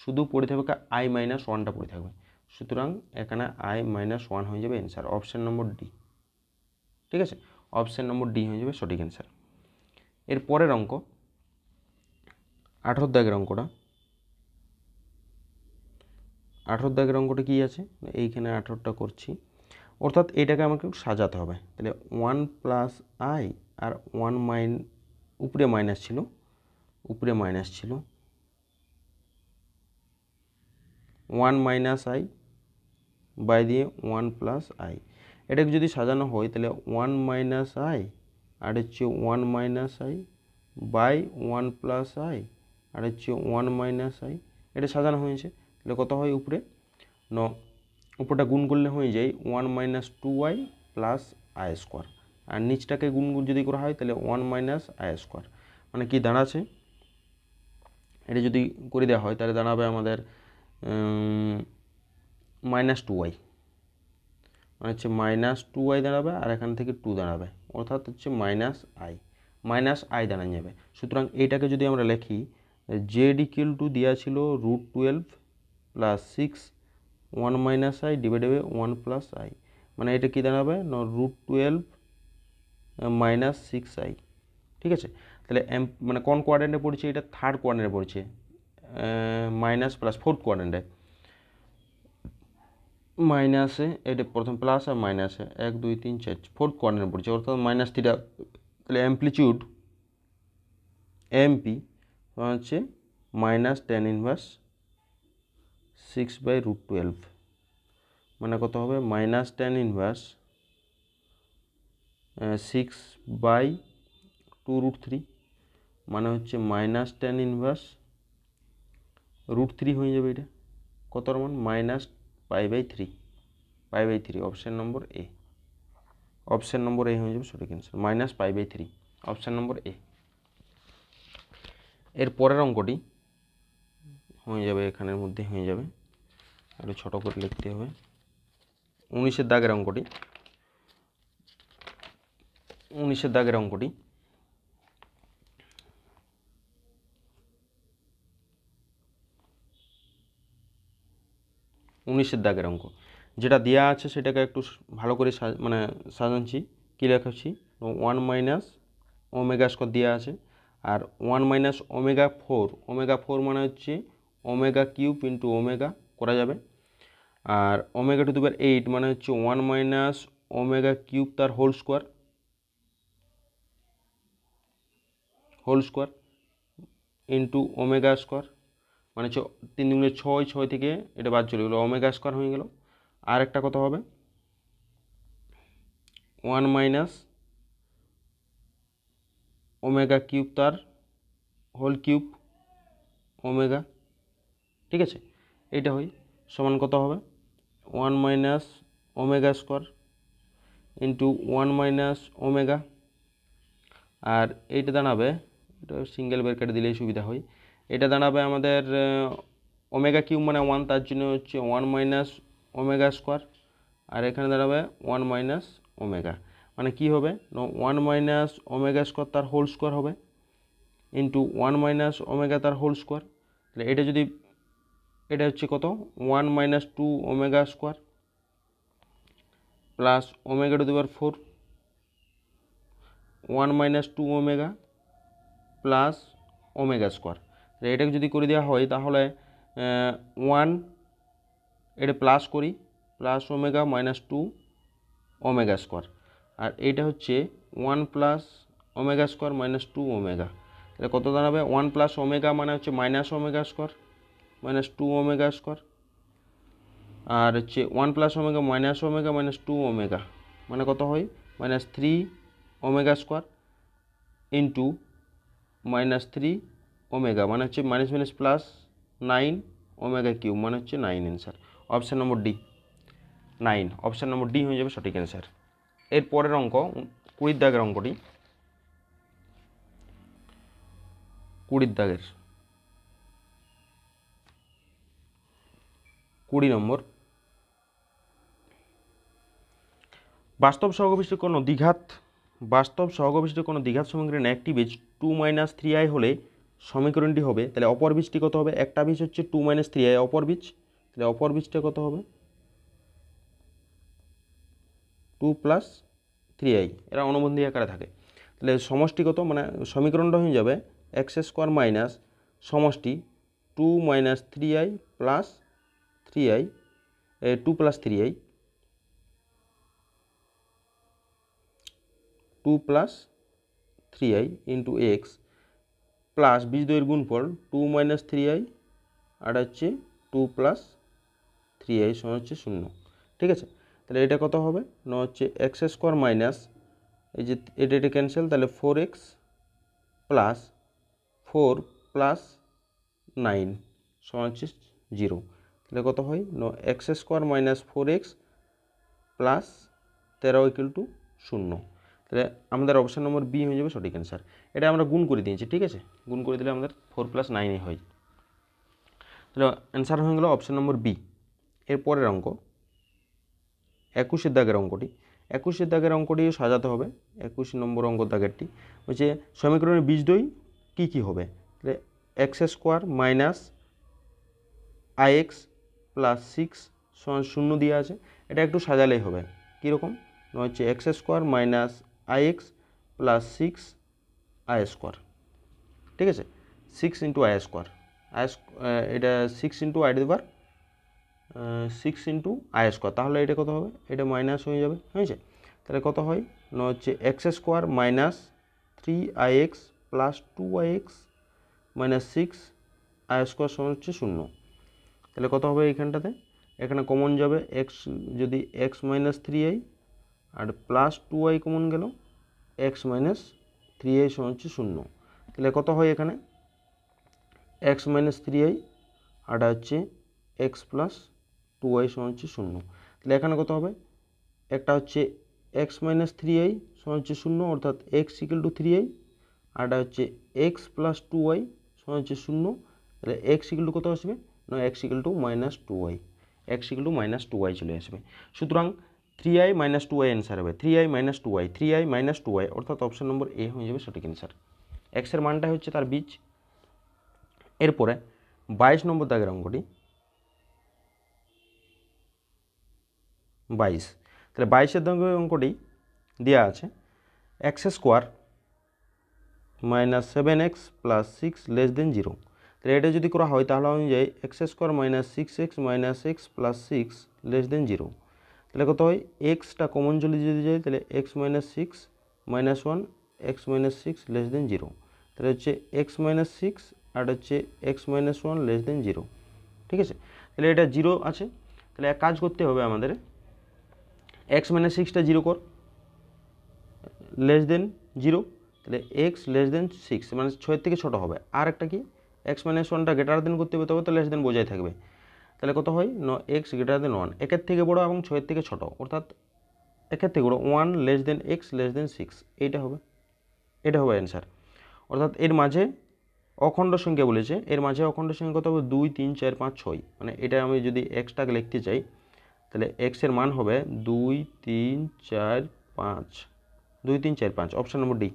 শুধু পড়ে থাকবে i মাইনাস 1টা পড়ে থাকবে। সুতরাং এখানে i মাইনাস 1 হয়ে যাবে অ্যান্সার, অপশান নম্বর ডি। ঠিক আছে, অপশান নম্বর ডি হয়ে যাবে সঠিক অ্যান্সার। এর পরের অঙ্ক 18 দাগের অঙ্কটা, 18 দাগের অঙ্কটা কী আছে, এইখানে 18টা করছি, অর্থাৎ এটাকে আমাকে সাজাতে হবে। তাহলে 1 প্লাস i আর 1 উপরে মাইনাস ছিল, উপরে মাইনাস ছিল 1 মাইনাস i বাই দিয়ে 1 প্লাস i, এটাকে যদি সাজানো হয় তাহলে 1 মাইনাস i আর হচ্ছে 1 minus i by 1 plus i আর হচ্ছে 1 মাইনাস i, এটা সাজানো হয়েছে। তাহলে কত হয় উপরে, উপরটা গুণ করলে হয়ে যায় 1 minus 2i plus i square, আর নিচটাকে গুণ যদি করা হয় তাহলে 1 মাইনাস i স্কোয়ার, মানে কি দাঁড়াচ্ছে, এটা যদি করে দেওয়া হয় তাহলে দাঁড়াবে আমাদের মাইনাস 2i, মানে হচ্ছে মাইনাস 2i দাঁড়াবে, আর এখান থেকে 2 দাঁড়াবে, অর্থাৎ হচ্ছে মাইনাস i দাঁড়ানো যাবে। সুতরাং এইটাকে যদি আমরা লিখি, জেড ইকুয়াল টু দেওয়া ছিল √12 plus 6 1 minus i divided by 1 plus i, মানে এটা কি দাঁড়াবে না √12 মাইনাস 6i। ঠিক আছে, তাহলে মানে কোন কোয়াড্রেন্টে পড়ছে, এটা থার্ড কোয়াড্রেন্টে পড়ছে, মাইনাস প্লাস ফোর্থ কোয়াড্রেন্টে, মাইনাসে এটা প্রথম প্লাস আর মাইনাসে 1 2 3 4 ফোর্থ কোয়াড্রেন্টে পড়ছে, অর্থাৎ মাইনাস থিটা। তাহলে অ্যাম্পলিটিউড এমপি হচ্ছে মাইনাস tan ইনভার্স 6/√12, মানে কত হবে মাইনাস tan ইনভার্স 6/2√3, মানে হচ্ছে মাইনাস tan ইনভার্স √3 হয়ে যাবে। এটা কতর মান মাইনাস π/3, অপশান নম্বর এ, অপশান নম্বর এ হয়ে যাবে সঠিক অ্যান্সার, মাইনাস π/3, অপশান নম্বর এ। এর পরের অঙ্কটি হয়ে যাবে এখানের মধ্যে হয়ে যাবে, একটু ছোটো করে লিখতে হবে। 19 দাগের অঙ্কটি, 19 দাগের অঙ্কটি, 19 দাগের অঙ্ক যেটা দেওয়া আছে সেটাকে একটু ভালো করে মানে সাজাচ্ছি, কী লেখাচ্ছি, 1 মাইনাস ওমেগা স্কোয়ার দেওয়া আছে, আর 1 মাইনাস ওমেগা 4 মানে হচ্ছে ওমেগা কিউব ইন্টু ওমেগা করা যাবে, আর ওমেগা টু দি পাওয়ার 8 মানে হচ্ছে 1 মাইনাস ওমেগা কিউব তার whole square into omega square, মানে 3 দুগুণে 6, 6 থেকে এটা বাদ চলে গেলো, ওমেগা স্কোয়ার হয়ে গেল। আর একটা কত হবে 1 মাইনাস ওমেগা কিউব তার হোল কিউব ওমেগা, ঠিক আছে, এইটা হয় সমান কত হবে 1 minus omega square into 1 minus omega, আর এইটা দাঁড়াবে, এটা সিঙ্গেল ব্র্যাকেট দিলেই সুবিধা হয়, এটা দাঁড়াবে আমাদের ওমেগা কিউব মানে 1, তার জন্য হচ্ছে 1 মাইনাস ওমেগা স্কোয়ার, আর এখানে দাঁড়াবে 1 মাইনাস ওমেগা, মানে কি হবে 1 মাইনাস ওমেগা স্কোয়ার তার হোল স্কোয়ার হবে ইন্টু 1 মাইনাস ওমেগা তার হোল স্কোয়ার। তাহলে এটা যদি, এটা হচ্ছে কত 1 minus 2 omega square, plus omega two the power 4 1 minus 2 omega plus omega square. এটাকে যদি করে দেওয়া হয় তাহলে 1 এটা প্লাস করি plus omega minus 2 omega square, আর এইটা হচ্ছে 1 plus omega square minus 2 omega. তাহলে কত দাঁড়াবে 1 প্লাস ওমেগা মানে হচ্ছে minus omega square minus 2 omega square, আর হচ্ছে 1 প্লাস ওমেগা মাইনাস 2 ওমেগা মানে কত হয় minus 3 omega square into minus 3 omega মানে হচ্ছে minus minus plus 9 omega cube মানে হচ্ছে 9 অ্যান্সার। অপশান নম্বর ডি 9, অপশান নম্বর ডি হয়ে যাবে সঠিক অ্যান্সার। এর পরের অঙ্ক 20 দাগের অঙ্কটি, 20 দাগের 20 নম্বর, বাস্তব সহগবিষ্ট কোনো দ্বিঘাত সমীকরণে একটি বীজ 2 মাইনাস 3i হলে সমীকরণটি হবে, তাহলে অপর বীজটি কত হবে? একটা বীজ হচ্ছে 2 মাইনাস 3i অপর বীজ, তাহলে অপর বীজটা কত হবে 2 প্লাস 3i, এরা অনুবন্ধী আকারে থাকে। তাহলে সমষ্টি কত, মানে সমীকরণটা হয়ে যাবে এক্স স্কোয়ার মাইনাস সমষ্টি 2 minus 3i plus 3i 2 plus 3i 2 plus 3i into x plus বীজদ্বয়ের গুণফল 2 মাইনাস 3i আর হচ্ছে 2 প্লাস 3i সমান হচ্ছে 0। ঠিক আছে, তাহলে এটা কত হবে না হচ্ছে এক্স স্কোয়ার মাইনাস এই যে এটা ক্যান্সেল, তাহলে 4x প্লাস 4 প্লাস 9 সমান হচ্ছে 0। তাহলে কত হয় না x square minus 4x plus 13 equal to 0। তাহলে আমাদের অপশান নম্বর বি হয়ে যাবে সঠিক অ্যান্সার। এটা আমরা গুণ করে দিয়েছি, ঠিক আছে, গুণ করে দিলে আমাদের 4 প্লাস 9 হয়। তাহলে অ্যান্সার হয়ে গেল অপশান নম্বর বি। এর পরের অঙ্ক 21 দাগের অঙ্কটি, 21 দাগের অঙ্কটি সাজাতে হবে। 21 নম্বর অঙ্ক দাগেরটি হচ্ছে সমীকরণের বীজদ্বয় কী কী হবে। তাহলে x square minus IX plus 6 সমান 0 দিয়ে আছে, এটা একটু সাজালেই হবে। কীরকম না হচ্ছে x square minus IX plus 6 I square, ঠিক আছে, 6 ইন্টু আই স্কোয়ার, এটা 6 into I two the power 6 into I square, তাহলে এটা কত হবে, এটা মাইনাস হয়ে যাবে, হয়েছে। তাহলে কত হয় না হচ্ছে x square minus 3ix plus 2ix minus 6 I square সমান হচ্ছে 0। তাহলে কত হবে এইখানটাতে, এখানে কমন যাবে এক্স, যদি এক্স মাইনাস 3i আর প্লাস 2i কমন গেল এক্স মাইনাস 3i সমান হচ্ছে 0। তাহলে কত হয় এখানে এক্স মাইনাস 3i আর হচ্ছে এক্স প্লাস 2i সমান হচ্ছে 0। তাহলে এখানে কত হবে, একটা হচ্ছে এক্স মাইনাস 3i সমান হচ্ছে 0 অর্থাৎ এক্স ইকুয়াল টু 3i, আর হচ্ছে এক্স প্লাস 2i সমান হচ্ছে 0। তাহলে এক্স ইকুয়াল টু কত আসবে না x equal to minus 2i, x equal to minus 2i চলে আসবে। সুতরাং 3i মাইনাস 2i অ্যান্সার হবে 3i minus 2i, 3i minus 2i অর্থাৎ অপশন নম্বর এ হয়ে যাবে সঠিক অ্যান্সার। এক্সের মানটা হচ্ছে তার বীজ। এরপরে 22 নম্বর দাগের অঙ্কটি, 22, তাহলে 22-এর দাগের অঙ্কটি দেওয়া আছে x square minus 7x plus 6 less than 0। তাহলে এটা যদি করা হয় তাহলে অনুযায়ী x square minus 6x minus x plus 6 less than 0। তাহলে কত হয় এক্সটা কমন চলে যদি যায় তাহলে x minus 6 minus 1 x minus 6 less than 0। তাহলে হচ্ছে এক্স মাইনাস 6 আর হচ্ছে এক্স মাইনাস 1 লেস দেন 0, ঠিক আছে। তাহলে এটা 0 আছে, তাহলে এক কাজ করতে হবে আমাদের, এক্স মাইনাস 6টা 0 কর লেস দেন 0, তাহলে এক্স লেস দেন 6 মানে 6 থেকে ছোটো হবে। আর একটা কি এক্স মাইনাস 1টা গ্রেটার দেন করতে হবে, তবে তো লেস দেন বোঝাই থাকবে। তাহলে কত হয় ন এক্স গ্রেটার দেন 1, একের থেকে বড়ো এবং 6-এর থেকে ছোটো, অর্থাৎ একের থেকে বড়ো 1 less than x less than 6, এইটা হবে, এটা হবে অ্যান্সার। অর্থাৎ এর মাঝে অখণ্ড সংখ্যা বলেছে, এর মাঝে অখণ্ড সংখ্যা কত হবে 2 3 4 5 6, মানে এটা আমি যদি এক্সটাকে লিখতে চাই তাহলে এক্সের মান হবে 2 3 4 5, 2 3 4 5, অপশান নম্বর ডি,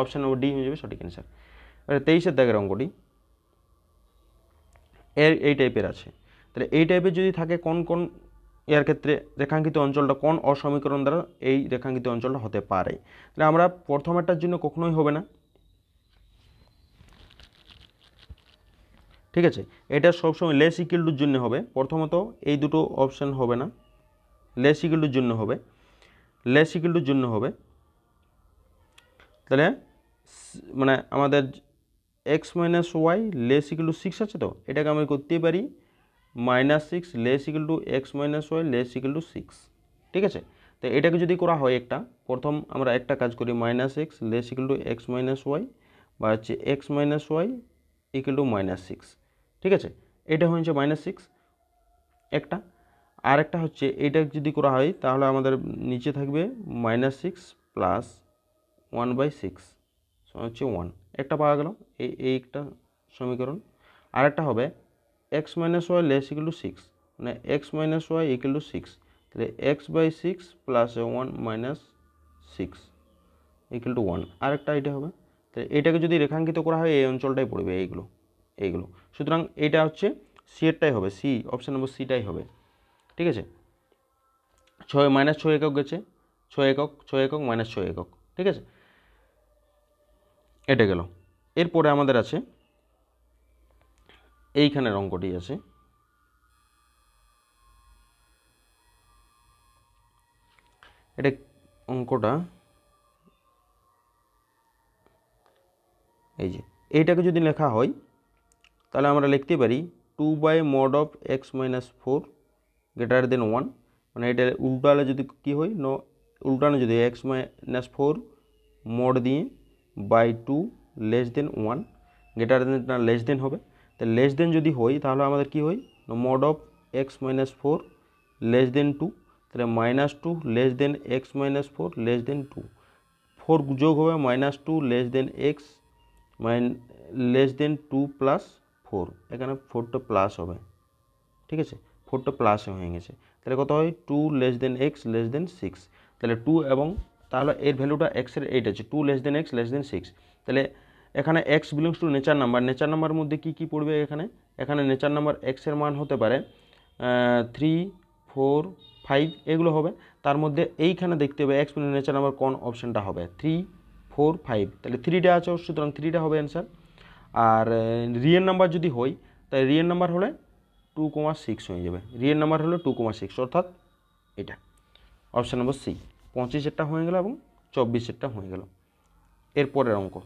অপশান নম্বর ডি হয়ে যাবে সঠিক অ্যান্সার। এবার 23-এর দাগের অঙ্কটি এই টাইপের আছে, তাহলে এই টাইপের যদি থাকে কোন কোন এর ক্ষেত্রে রেখাঙ্কিত অঞ্চলটা কোন অসমীকরণ দ্বারা এই রেখাঙ্কিত অঞ্চলটা হতে পারে। তাহলে আমরা প্রথমেরটার জন্য কখনোই হবে না, ঠিক আছে। এটা সবসময় লেস ইকুয়াল টুর জন্য হবে। প্রথমত এই দুটো অপশান হবে না, লেস ইকুয়াল টুর জন্য হবে, লেস ইকুয়াল টুর জন্য হবে। তাহলে মানে আমাদের x minus Y less equal to 6 আছে, তো এটাকে আমি করতে পারি -6 less equal to X minus Y less equal to 6, ঠিক আছে। তো এটাকে যদি করা হয় একটা, প্রথম আমরা একটা কাজ করি -x less equal to X minus Y বা হচ্ছে X minus Y equal to -6, ঠিক আছে। এটা হচ্ছে -6 একটা। আর একটা হচ্ছে এটা যদি করা হয় তাহলে আমাদের নিচে থাকবে -6 প্লাস 1/6 হচ্ছে 1, একটা পাওয়া গেল, এই একটা সমীকরণ। আর একটা হবে x minus Y less equal to 6, মানে x minus Y equal to 6, তাহলে x/6 plus 1 minus 6 equal to 1, আরেকটা এটা হবে। তাহলে এটাকে যদি রেখাঙ্কিত করা হয় এই অঞ্চলটাই পড়বে, এইগুলো। সুতরাং এটা হচ্ছে সি এরটাই হবে, সি অপশান নম্বর সিটাই হবে, ঠিক আছে। 6 একক গেছে, 6 একক -6 একক, ঠিক আছে। এটা গেল। এরপরে আমাদের আছে এইখানের অঙ্কটি আছে, এটা অঙ্কটা এই যে এইটাকে যদি লেখা হয় তাহলে আমরা লিখতে পারি 2/mod of x minus 4 greater than 1, মানে এটা উল্টালে যদি কি হয়, উল্টানো যদি x minus 4 mod দিয়ে by 2 less than 1, greater than না লেস দেন হবে। তাহলে লেস দেন যদি হয় তাহলে আমাদের কি হয়, mod of x minus 4 less than 2, তাহলে -2 লেস দেন x minus 4 লেস দেন 2, 4 যোগ হবে -2 লেস দেন x লেস দেন 2 প্লাস 4, এখানে 4টা প্লাস হবে, ঠিক আছে, 4টা প্লাস হয়ে গেছে। তাহলে কত হয় 2 লেস দেন x লেস দেন 6, তাহলে 2 এবং তাহলে এর ভ্যালুটা x এর এইট আছে, 2 লেস দেন x লেস দেন 6। তাহলে এখানে x belongs to nature number, nature নাম্বারের মধ্যে কি পড়বে, এখানে নেচার নাম্বার x এর মান হতে পারে 3, 4, 5 এগুলো হবে। তার মধ্যে এইখানে দেখতে হবে x নেচার নাম্বার কোন অপশানটা হবে, 3, 4, 5, তাহলে 3টা আছে, সুতরাং 3টা হবে অ্যান্সার। আর রিয়েল নাম্বার যদি হয় তাই রিয়েল নাম্বার হলে 2,6 হয়ে যাবে, রিয়েল নাম্বার হলো 2,6, অর্থাৎ এটা অপশান নম্বর সি। 25-এরটা হয়ে গেল এবং 24-এরটা হয়ে গেল। এরপরের অঙ্ক,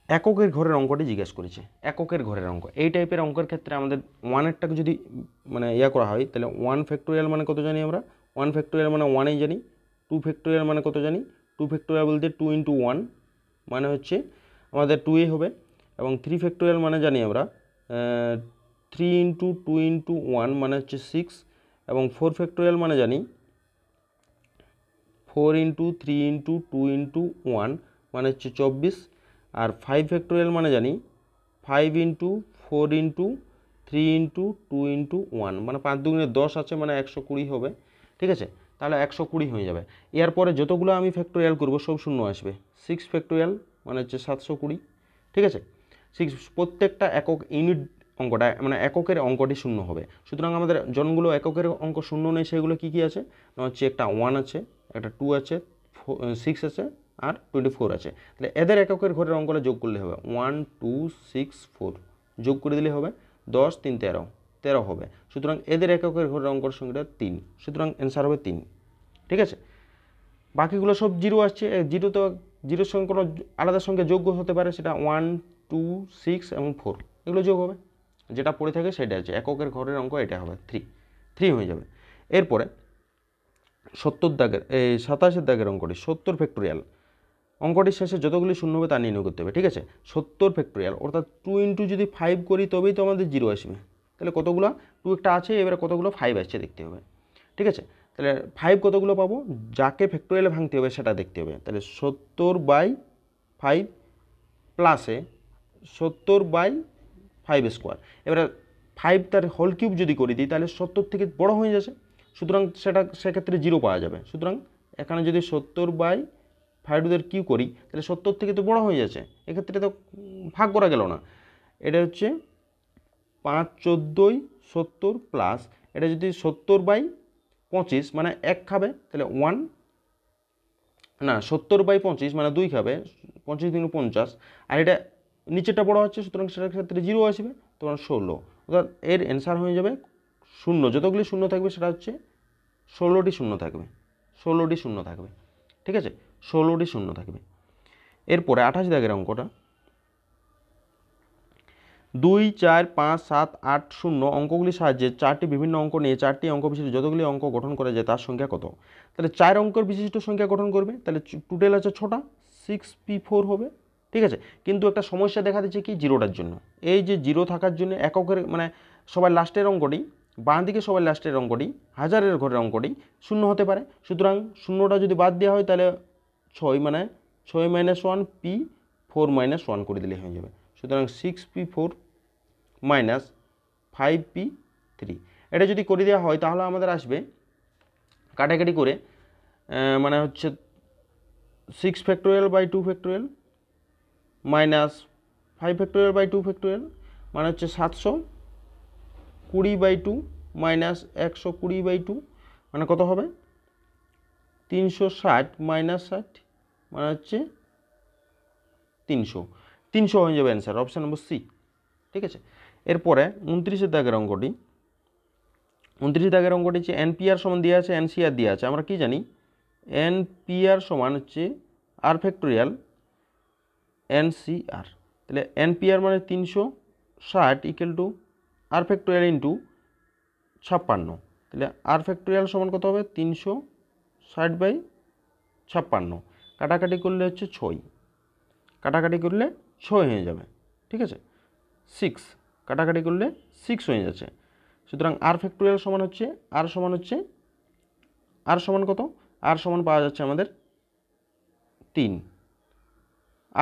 এককের ঘরের অঙ্কটি জিজ্ঞেস করেছে। এককের ঘরের অঙ্ক, এই টাইপের অঙ্কের ক্ষেত্রে আমাদের 1-এরটাকে যদি মানে করা হয় তাহলে 1 ফ্যাক্টোরিয়াল মানে কত জানি আমরা, 1 ফ্যাক্টোরিয়াল মানে 1ই জানি। 2 ফ্যাক্টোরিয়াল মানে কত জানি, 2 ফ্যাক্টোরিয়াল বলতে 2 × 1 মানে হচ্ছে আমাদের 2ই হবে। এবং 3 ফ্যাক্টোরিয়াল মানে জানি আমরা 3 × 2 × 1 মানে হচ্ছে 6, এবং 4 ফ্যাক্টোরিয়াল মানে জানি 4 × 3 × 2 × 1 মানে হচ্ছে 24, আর 5 ফ্যাক্টোরিয়াল মানে জানি 5 × 4 × 3 × 2 × 1 মানে 5 দুগুণে 10 আছে, মানে 120 হবে, ঠিক আছে। তাহলে 120 হয়ে যাবে। এরপরে যতগুলো আমি ফ্যাক্টোরিয়াল করব সব শূন্য আসবে। 6 ফ্যাক্টোরিয়াল মানে হচ্ছে 720, ঠিক আছে। 6 প্রত্যেকটা একক ইউনিট অঙ্কটা মানে এককের অঙ্কটি শূন্য হবে। সুতরাং আমাদের জনগুলো এককের অঙ্ক শূন্য নেই, সেগুলো কি আছে না হচ্ছে একটা 1 আছে, একটা 2 আছে, 6 আছে আর 24 আছে। তাহলে এদের এককের ঘরের অঙ্কটা যোগ করলে হবে 1, 2, 6, 4 যোগ করে দিলে হবে 10, 3, 13 হবে। সুতরাং এদের এককের ঘরের অঙ্কের সংখ্যাটা 3, সুতরাং অ্যান্সার হবে 3, ঠিক আছে। বাকিগুলো সব জিরো আসছে, জিরো তো জিরোর সঙ্গে কোনো আলাদা সংখ্যা যোগ্য হতে পারে, সেটা 1, 2, 6 এবং 4 এগুলো যোগ হবে, যেটা পড়ে থাকে সেটা আছে এককের ঘরের অঙ্ক, এটা হবে 3 হয়ে যাবে। এরপরে 70 দাগের 27 দাগের অঙ্কটি 70 ফ্যাক্টোরিয়াল, অঙ্কটির শেষে যতগুলি শূন্য হবে তা নির্ণয় করতে হবে, ঠিক আছে। 70 ফ্যাক্টোরিয়াল অর্থাৎ 2 × যদি 5 করি তবেই তো আমাদের জিরো আসবে। তাহলে কতগুলো 2 একটা আছে, এবারে কতগুলো 5 আসছে দেখতে হবে, ঠিক আছে। তাহলে 5 কতগুলো পাবো, যাকে ফ্যাক্টোরিয়ালে ভাঙতে হবে সেটা দেখতে হবে। তাহলে 70/5 প্লাসে 70/5 স্কোয়ার, এবারে 5 তার হোল কিউব যদি করে দিই তাহলে 70 থেকে বড় হয়ে যাচ্ছে, সুতরাং সেক্ষেত্রে জিরো পাওয়া যাবে। সুতরাং এখানে যদি 70/5 কিউ করি তাহলে 70 থেকে তো বড় হয়ে যাচ্ছে, এক্ষেত্রে তো ভাগ করা গেল না। এটা হচ্ছে 5 14 70 প্লাস এটা যদি 70/25 মানে 1 খাবে তাহলে 1 না 70/25 মানে 2 খাবে 25 × 50 আর এটা নিচেটা বড় হচ্ছে সুতরাং সেটার ক্ষেত্রে 0 আসবে তখন 16 অর্থাৎ এর অ্যান্সার হয়ে যাবে 0 যতগুলি শূন্য থাকবে সেটা হচ্ছে 16টি শূন্য থাকবে 16টি শূন্য থাকবে ঠিক আছে 16টি শূন্য থাকবে। এরপরে 28 দাগের অঙ্কটা 2 4 5 7 8 0 অঙ্কগুলির সাহায্যে 4টি বিভিন্ন অঙ্ক নিয়ে 4টি অঙ্ক বিশিষ্ট যতগুলি অঙ্ক গঠন করা যায় তার সংখ্যা কত। তাহলে 4 অঙ্কের বিশিষ্ট সংখ্যা গঠন করবে তাহলে টোটাল আছে 6টা 6p4 হবে ঠিক আছে। কিন্তু একটা সমস্যা দেখা দিচ্ছে কি জিরোটার জন্য, এই যে জিরো থাকার জন্য এককের মানে সবার লাস্টের অঙ্কটি বাঁ দিকে সবার লাস্টের অঙ্কটি হাজারের ঘরের অঙ্কটি শূন্য হতে পারে, সুতরাং শূন্যটা যদি বাদ দেওয়া হয় তাহলে 6 মানে 6 - 1 p 4 - 1 করে দিলে হয়ে যাবে। সুতরাং 6p4 - 5p3 এটা যদি করে দেওয়া হয় তাহলে আমাদের আসবে কাটাকাটি করে মানে হচ্ছে 6 factorial by 2 factorial minus 5 factorial by 2 factorial মানে হচ্ছে 720/2 মাইনাস 120/2 মানে কত হবে 360 - 60 মানে হচ্ছে 300 হয়ে যাবে অ্যান্সার অপশান নম্বর সি ঠিক আছে। এরপরে 29 দাগের অঙ্কটি 29 দাগের অঙ্কটি হচ্ছে এনপিআর সমান দেওয়া আছে এনসিআর দেওয়া আছে। আমরা কি জানি এনপিআর সমান হচ্ছে আর ফ্যাক্টোরিয়াল এনসিআর, তাহলে এনপিআর মানে 360 ইকুয়াল টু আর ফ্যাক্টোরিয়াল ইন্টু 56, তাহলে আর ফ্যাক্টোরিয়াল সমান কত হবে 360/56 কাটাকাটি করলে হচ্ছে 6 কাটাকাটি করলে 6 হয়ে যাবে ঠিক আছে। 6 কাটাকাটি করলে 6 হয়ে যাচ্ছে, সুতরাং আর ফ্যাক্টোরিয়াল সমান হচ্ছে আর সমান কত আর সমান পাওয়া যাচ্ছে আমাদের 3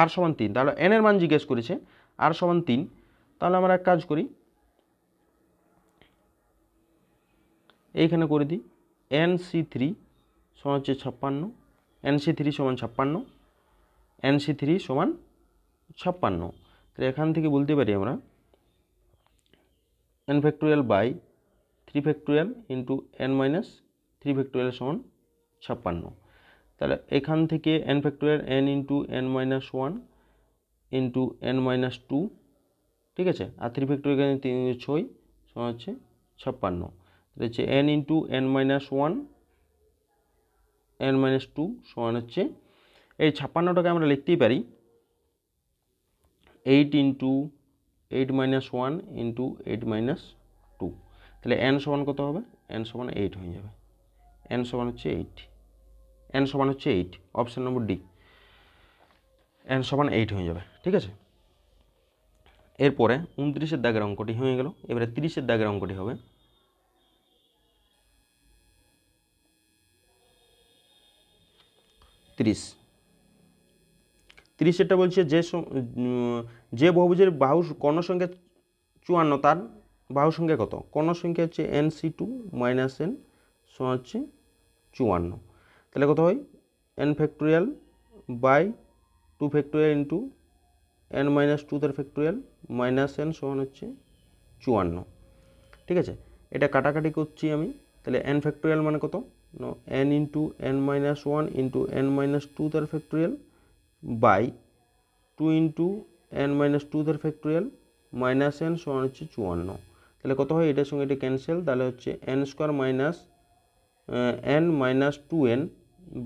আর সমান 3, তাহলে এন এর মান জিজ্ঞেস করেছে আর সমান 3, তাহলে আমরা এক কাজ করি এইখানে করে দিই NC3 সমান হচ্ছে 56 NC3 সমান 56 NC3 সমান 56, তাহলে এখান থেকে বলতে পারি আমরা n factorial by 3 factorial into n minus 3 factorial সমান 56, তাহলে এখান থেকে n factorial n into n minus 1 into n minus 2 ঠিক আছে, আর 3 ফ্যাক্টোরিয়াল 3 6 সমান হচ্ছে 56, তাহলে হচ্ছে n into n minus 1 n minus 2 সমান হচ্ছে এই 56টাকে আমরা লিখতেই পারি 8 ইন্টু 8 মাইনাস 1 ইন্টু 8 মাইনাস 2, তাহলে n সমান কত হবে n সমান 8 হয়ে যাবে, n সমান হচ্ছে 8 n সমান হচ্ছে 8 অপশান নম্বর ডি n সমান 8 হয়ে যাবে ঠিক আছে। এরপরে 29 দাগের অঙ্কটি হয়ে গেল, এবারে 30 দাগের অঙ্কটি হবে 30 বলছে যে বহুভুজের বাহু কর্ণ সংখ্যা 54 তার বাহু সংখ্যা কত, কর্ণ সংখ্যা হচ্ছে NC2 মাইনাস n সমান হচ্ছে 54, তাহলে কত হয় n factorial by 2 factorial into n minus 2 তার ফ্যাক্টোরিয়াল মাইনাস n সমান হচ্ছে 54 ঠিক আছে। এটা কাটাকাটি করছি আমি, তাহলে n ফ্যাক্টোরিয়াল মানে কত n into n minus 1 into n minus 2 তার factorial by 2 into n minus 2 তার ফ্যাক্টোরিয়াল মাইনাস n সমান হচ্ছে 54, তাহলে কত হয় এটার সঙ্গে এটা ক্যান্সেল, তাহলে হচ্ছে n square minus n minus 2n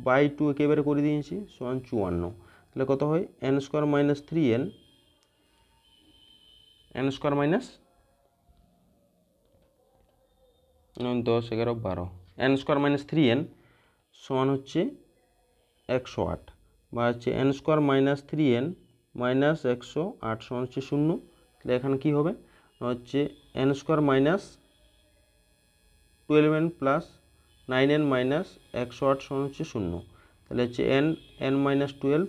by 2 একেবারে করে দিয়েছি সমান 54, তাহলে কত হয় n square minus 3n n square minus 10 11 12 n square minus 3n সমান হচ্ছে 108 বা হচ্ছে n square minus 3n minus 108 সমান হচ্ছে 0, তাহলে এখানে কী হবে হচ্ছে n square minus 12n plus 9n minus 108 সমান হচ্ছে 0, তাহলে হচ্ছে n minus 12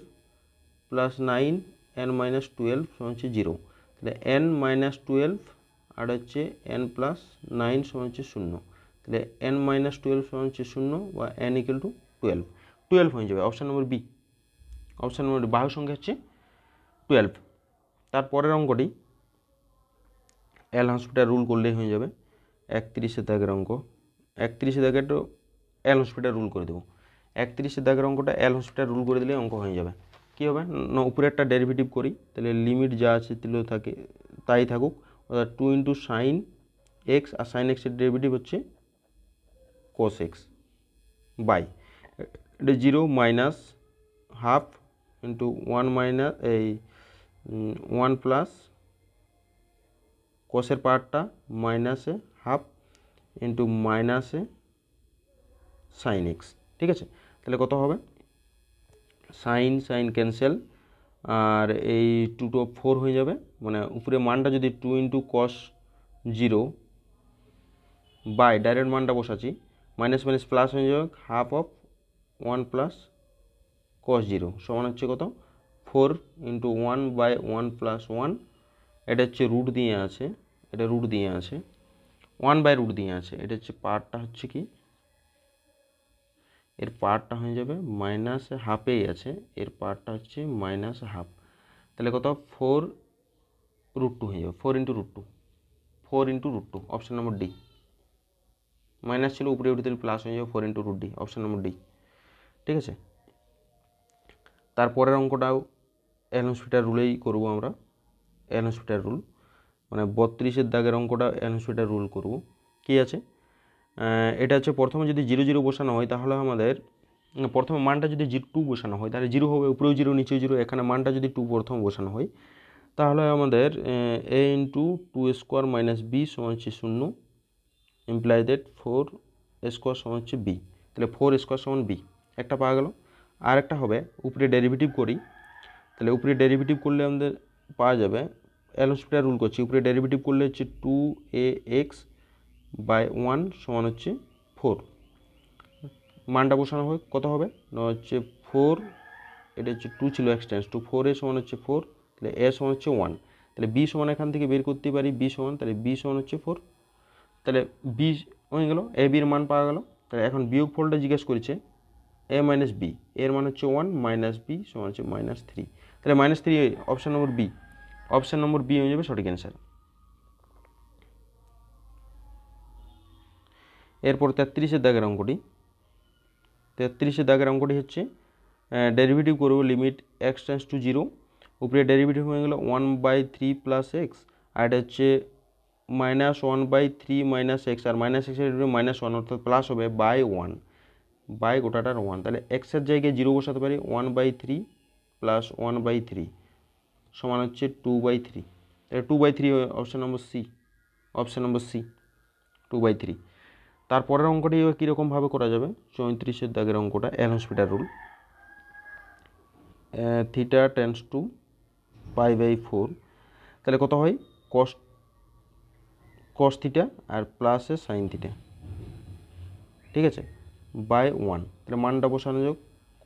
plus 9n minus 12 সমান হচ্ছে 0, তাহলে n মাইনাস 12 আর হচ্ছে n প্লাস 9 সমান হচ্ছে 0, তাহলে n মাইনাস 12 সমান হচ্ছে 0 বা n ইকুয়াল টু 12 হয়ে যাবে option number B, option number বাহু সংখ্যা হচ্ছে 12। তারপরের অঙ্কটি এল হসপিটাল রুল করলেই হয়ে যাবে। 31 দাগের অঙ্ক, 31 দাগের তো এল হসপিটাল রুল করে দেবো। 31 দাগের অঙ্কটা এল হসপিটাল রুল করে দিলে অঙ্ক হয়ে যাবে। কী হবে না, উপরে একটা ডেরিভেটিভ করি, তাহলে লিমিট যা আছে থাকে তাই থাকুক, অর্থাৎ 2 ইন্টু সাইন এক্স, আর সাইন এক্সের ডেরিভেটিভ হচ্ছে কস এক্স বাই এটা 0 minus half into 1 minus 1 plus কসের পার্টটা মাইনাসে হাফ ইন্টু মাইনাসে সাইন এক্স। ঠিক আছে, তাহলে কত হবে, সাইন সাইন ক্যান্সেল, আর এই 2 to 4 হয়ে যাবে, মানে উপরে মানটা যদি 2 ইন্টু কস 0 বাই ডাইরেক্ট মানটা বসাচ্ছি, মাইনাস মাইনাস প্লাস হয়ে যাবে, হাফ অফ 1 প্লাস কস 0 সমান হচ্ছে কত, 4 ইন্টু 1 বাই 1 প্লাস 1, এটা হচ্ছে রুট দিয়ে আছে, এটা রুট দিয়ে আছে, 1 বাই রুট দিয়ে আছে, এটা হচ্ছে পার্টটা হচ্ছে কি, এর পার্টটা হয়ে যাবে মাইনাস হাফেই আছে, এর পার্টটা হচ্ছে মাইনাস হাফ, তাহলে কত 4 √2 হয়ে যাবে, 4 ইন্টু √2, 4 ইন্টু √2, অপশান নম্বর ডি। মাইনাস ছিল উপরে উঠে দিলে প্লাস হয়ে যাবে, 4 into √d, option number D. ঠিক আছে, তারপরের অঙ্কটাও এল হসপিটাল রুলেই করবো আমরা, এল হসপিটাল রুল, মানে 32 দাগের অঙ্কটা এল হসপিটাল রুল করব। কী আছে, এটা হচ্ছে প্রথমে যদি 0 0 বসানো হয় তাহলে আমাদের প্রথমে মানটা যদি 2 বসানো হয় তাহলে 0 হবে, উপরেও 0 নিচেও 0, এখানে মানটা যদি 2 প্রথম বসানো হয় তাহলে আমাদের a into 2 square minus B সমান হচ্ছে 0, ইমপ্লাই দ্যাট 4 স্কোয়ার সমান হচ্ছে বি, তাহলে 4 স্কোয়ার সমান বি, একটা পাওয়া গেল। আর একটা হবে উপরে ডেরিভেটিভ করি, তাহলে উপরে ডেরিভেটিভ করলে আমাদের পাওয়া যাবে, এল হসপিটাল রুল করছি, উপরে ডেরিভেটিভ করলে হচ্ছে 2ax বাই 1 সমান হচ্ছে 4, মানটা বসানো হয় কত হবে না হচ্ছে 4, এটা হচ্ছে 2 ছিল এক্সটেন্স টু 4, এ সমান হচ্ছে 4, তাহলে এ সমান হচ্ছে 1, তাহলে বি সমান এখান থেকে বের করতে পারি বি সমান, তাহলে বি সমান হচ্ছে 4, তাহলে বি হয়ে গেল, এ বির মান পাওয়া গেল। তাহলে এখন বিয়োগ ফলটা জিজ্ঞেস করেছে এ মাইনাস বি, এর মান হচ্ছে 1 মাইনাস বি সমান হচ্ছে -3, তাহলে -3 option number B, option number B হয়ে যাবে সঠিক অ্যান্সার। এরপর 33 দাগের অঙ্কটি, 33 দাগের অঙ্কটি হচ্ছে ডেরিভেটিভ করব লিমিট x টেন্স টু 0, উপরে ডেরিভেটিভ হয়ে গেল 1/3 প্লাস এক্স, আর এটা হচ্ছে -1/3 মাইনাস এক্স, আর মাইনাস এক্সের -1 অর্থাৎ প্লাস হবে বাই 1, বাই গোটাটার 1, তাহলে এক্সের জায়গায় 0 বসাতে পারি, 1/3 প্লাস 1/3 সমান হচ্ছে 2/3, তাহলে 2/3 option number C, option number C 2/3। তারপরের অঙ্কটি কীরকমভাবে করা যাবে, 34 দাগের অঙ্কটা L'Hospital rule, theta tends to π/4, তাহলে কত হয় কস থিটা আর প্লাসে সাইন থিটা, ঠিক আছে, বাই 1, তাহলে মানটা বসানো যাক,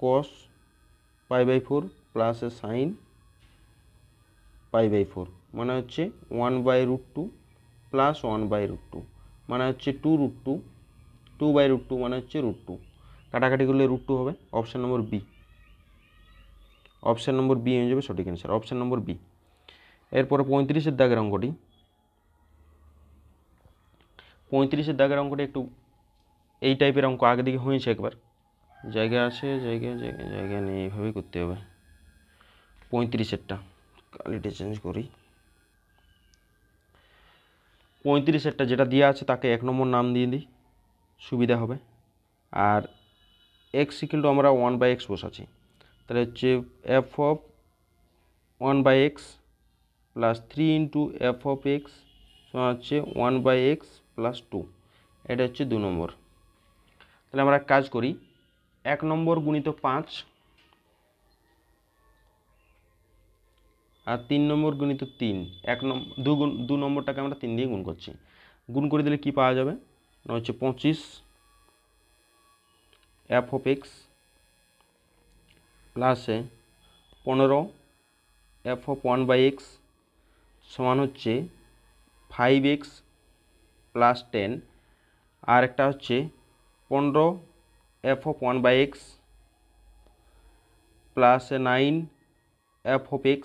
কস π/4 প্লাসে সাইন π/4 মানে হচ্ছে 1/√2 প্লাস 1/√2 মানে হচ্ছে 2√2, 2/√2 মানে হচ্ছে √2, কাটাকাটি করলে √2 হবে, option number B, option number B হয়ে যাবে সঠিক অ্যান্সার, অপশান নম্বর বি। এরপরে 35 দাগের অঙ্কটি, 35 দাগের অঙ্কটি একটু এই টাইপের অঙ্ক আগে দিকে হয়েছে একবার, জায়গা আছে, জায়গা নেই, এইভাবেই করতে হবে। 35-এরটা কালিটা চেঞ্জ করি, 35-এরটা যেটা দেওয়া আছে তাকে 1 নম্বর নাম দিয়ে দিই, সুবিধা হবে। আর x = আমরা 1/x বসাচ্ছি, তাহলে হচ্ছে f of 1/x plus 3 into f of x সমান হচ্ছে 1/x প্লাস 2, এটা হচ্ছে 2 নম্বর। তাহলে আমরা কাজ করি, 1 নম্বর গুণিত 5 আর 3 নম্বর গুণিত 3, 2 নম্বরটাকে আমরা 3 দিয়ে গুণ করছি, গুণ করে দিলে কি পাওয়া যাবে না হচ্ছে 25 f of x প্লাসে 15 f of 1/x সমান হচ্ছে 5x প্লাস 10, আর একটা হচ্ছে 15 f of 1/x plus 9 f of x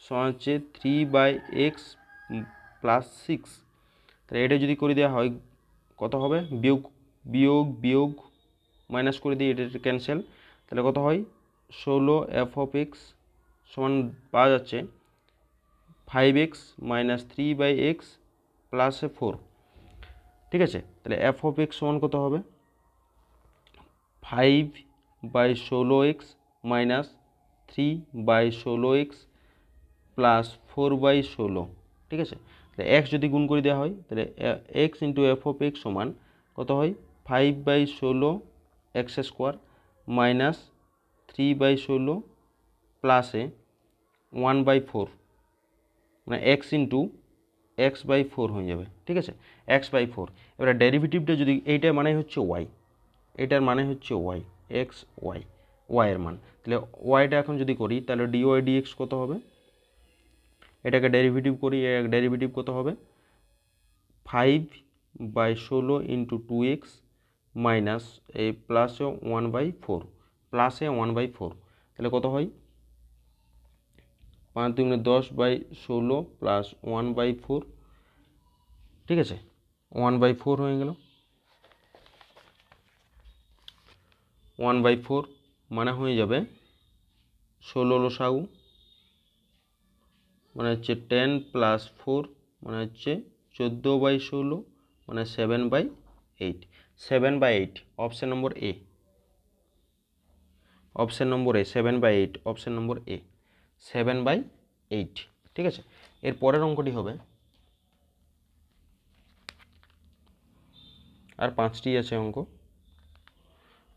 সমান হচ্ছে 3/x প্লাস 6। তাহলে এটা যদি করে দেওয়া হয় কত হবে, বিয়োগ বিয়োগ বিয়োগ মাইনাস করে দিই, এটা ক্যান্সেল, তাহলে কত হয় 16 এফ অফ এক্স সমান পাওয়া যাচ্ছে 5x মাইনাস 3/x প্লাস 4। ঠিক আছে, তাহলে এফ অফ এক্স সমান কত হবে 5/16x মাইনাস 3/16x প্লাস 4/16। ঠিক আছে, তাহলে এক্স যদি গুণ করে দেওয়া হয় তাহলে x into F of x সমান কত হয় 5/16x² মাইনাস 3/16 প্লাসে 1/4, মানে এক্স ইন্টু x/4 হয়ে যাবে। ঠিক আছে, x/4। এবার ডেরিভেটিভটা যদি এইটার মানে হচ্ছে ওয়াই, এটার মানে হচ্ছে ওয়াই, এক্স ওয়াই, ওয়াইয়ের মান, তাহলে ওয়াইটা এখন যদি করি তাহলে ডিওয়াই ডিএক্স কত হবে, এটাকে ডেরিভেটিভ করি, ডেরিভেটিভ কত হবে 5/16 ইন্টু 2x মাইনাস এই প্লাসে 1/4, প্লাসে 1/4, তাহলে কত হয় 5 × 10/16 প্লাস 1/4। ঠিক আছে, 1/4 হয়ে গেল, 1/4 মানে হয়ে যাবে 16 লসাগু মানে হচ্ছে 10 প্লাস 4 মানে হচ্ছে 14/16 মানে 7/8, 7/8 অপশান নম্বর এ, অপশান নম্বর এ 7/8, অপশান নম্বর এ 7/8। ঠিক আছে, এর পরের অঙ্কটি হবে, আর 5টি আছে অঙ্ক।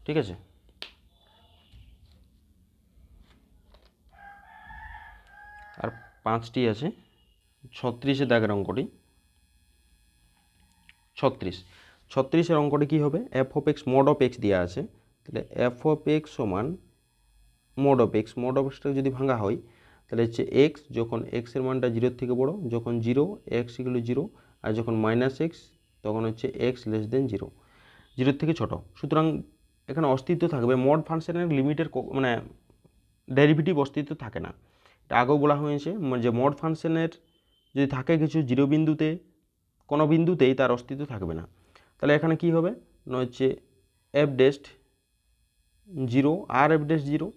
ঠিক আছে, আর 5টি আছে। 36 দাগের অঙ্কটি, 36 অঙ্কটি কী হবে, F of x mode of x দেওয়া আছে, তাহলে এফ অফ এক্স সমান mode of x, mode of extra যদি ভাঙা হয় তাহলে হচ্ছে এক্স যখন এক্সের মানটা 0 থেকে বড়, যখন 0 এক্স ইকুয়াল 0, আর যখন মাইনাস এক্স তখন হচ্ছে এক্স লেস দেন 0, 0 থেকে ছোট। সুতরাং এখানে অস্তিত্ব থাকবে, মোড ফাংশনের লিমিটের মানে ডেরিভেটিভ অস্তিত্ব থাকে না। এটা আগেও বলা হয়েছে যে মোড ফাংশনের যদি থাকে কিছু 0 বিন্দুতে, কোনো বিন্দুতেই তার অস্তিত্ব থাকবে না। তাহলে এখানে কি হবে না হচ্ছে এফ ডেস্ট 0 আর এফ ডেস্ট 0,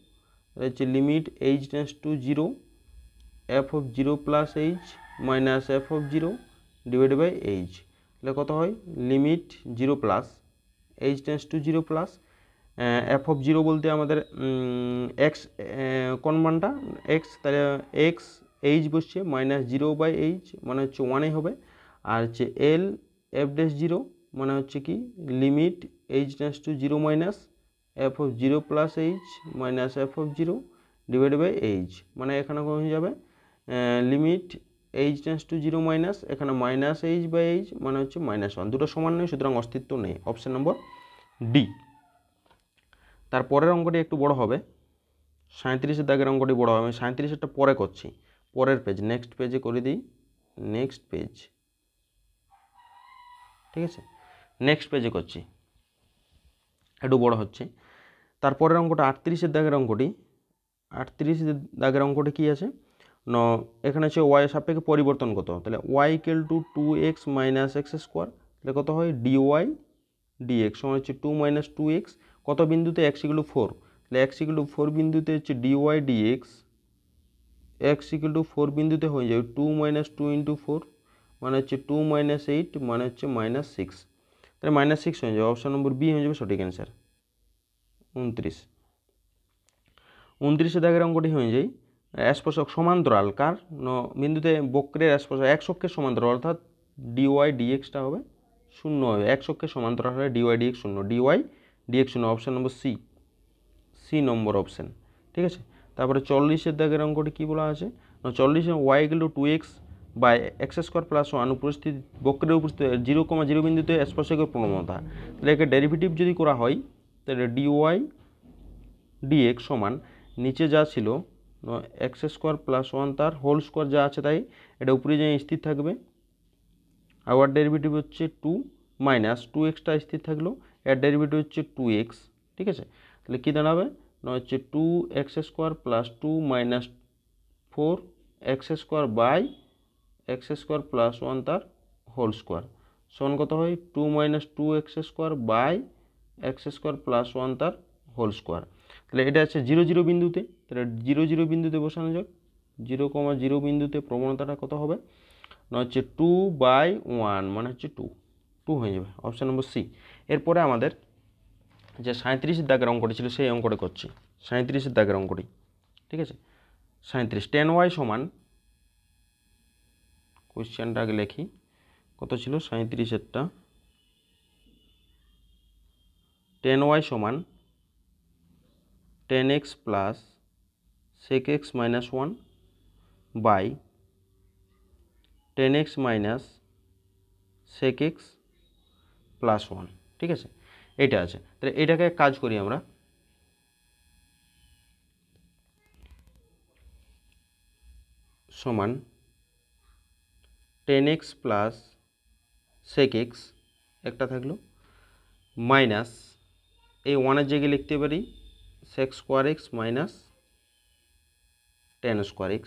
হচ্ছে limit H tends to 0 F of 0 plus H minus F of 0 divided by H, তাহলে কত হয় limit 0 plus H tends to 0 plus F of 0 বলতে আমাদের এক্স কোন মানটা এক্স, তাহলে এক্স এইচ বসছে মাইনাস 0/h মানে হচ্ছে 1 হবে, আর হচ্ছে এল এফ ড্যাশ 0 মানে হচ্ছে কি limit H tends to 0 minus F of 0 plus H minus F of 0 divided by H, মানে এখানে হয়ে যাবে limit H tends to 0 minus, এখানে মাইনাস h/h মানে হচ্ছে -1, দুটো সমান নয়, সুতরাং অস্তিত্ব নেই, অপশান নম্বর ডি। তারপরের অঙ্কটি একটু বড় হবে, 37 দাগের অঙ্কটি বড় হবে, আমি 37টা পরে করছি, পরের পেজ, নেক্সট পেজে করে দিই, নেক্সট পেজ। ঠিক আছে, নেক্সট পেজে করছি, একটু বড় হচ্ছে। তারপরের অঙ্কটা 38 দাগের অঙ্কটি, 38 দাগের অঙ্কটি কী আছে ন, এখানে হচ্ছে ওয়াই সাপেক্ষে পরিবর্তন কত, তাহলে Y equal to 2x minus x², তাহলে কত হয় ডিওয়াই ডিএক্স সমান হচ্ছে 2 মাইনাস 2x, কত বিন্দুতে x ইকুয়াল টু 4, তাহলে x ইকুয়াল টু 4 বিন্দুতে হচ্ছে dy dx, x equal to 4 বিন্দুতে হয়ে যাবে 2 মাইনাস 2 ইন্টু 4 মানে হচ্ছে 2 মাইনাস 8 মানে হচ্ছে -6, তাহলে -6 হয়ে যাবে, অপশান নম্বর বি হয়ে যাবে সঠিক অ্যান্সার। 29 দাগের অঙ্কটি হয়ে যায় স্পর্শক সমান্তরাল কার বিন্দুতে বক্রের স্পর্শক এক অক্ষের সমান্তরাল, অর্থাৎ ডিওয়াই ডিএক্সটা হবে 0 হবে, এক অক্ষের সমান্তরাল হলে dy dx 0, dy dx 0, option number C, C number option. ঠিক আছে, তারপরে 40 দাগের অঙ্কটি কী বলা আছে, 40 y equal to 2x by x² plus 1 উপস্থিত বক্রের উপস্থিত 0,0 বিন্দুতে স্পর্শকের প্রবণতা, তাহলে একে ডেরিভেটিভ যদি করা হয় তাহলে ডিওয়াই ডিএক্স সমান নিচে যা ছিল x² প্লাস 1 তার হোল স্কোয়ার যা আছে তাই, এটা উপরে যে স্থির থাকবে, আবার ডেরিভেটিভ হচ্ছে 2 মাইনাস 2xটা স্থির থাকলো, এর ডেরিভেটিভ হচ্ছে 2x। ঠিক আছে, তাহলে কী দাঁড়াবে না হচ্ছে 2x² plus 2 minus 4x² by x square plus one তার হোল স্কোয়ার সমান কত হয় 2 minus 2x square by x square plus one তার হোল স্কোয়ার। তাহলে এটা আছে 0 0 বিন্দুতে, তাহলে 0 0 বিন্দুতে বসানো যাক। 0,0 বিন্দুতে প্রবণতাটা কত হবে না হচ্ছে 2/1 মানে হচ্ছে 2 হয়ে যাবে, অপশান নম্বর সি। এরপরে আমাদের যে 37 দাগের অঙ্কটি ছিল সেই অঙ্কটি করছি। 37 দাগের অঙ্কটি, ঠিক আছে। 37 10y সমান, কোয়েশ্চেনটা আগে লিখি, কত ছিল 37-এরটা, 10y সমান 10x plus sec x minus 1 by 10x minus sec x plus 1, ঠিক আছে। এটা আছে, তাহলে এটাকে কাজ করি আমরা। সমান 10x প্লাস sec x একটা থাকলো মাইনাস এই 1-এর জায়গায় লিখতে পারি sec square x minus 10 square x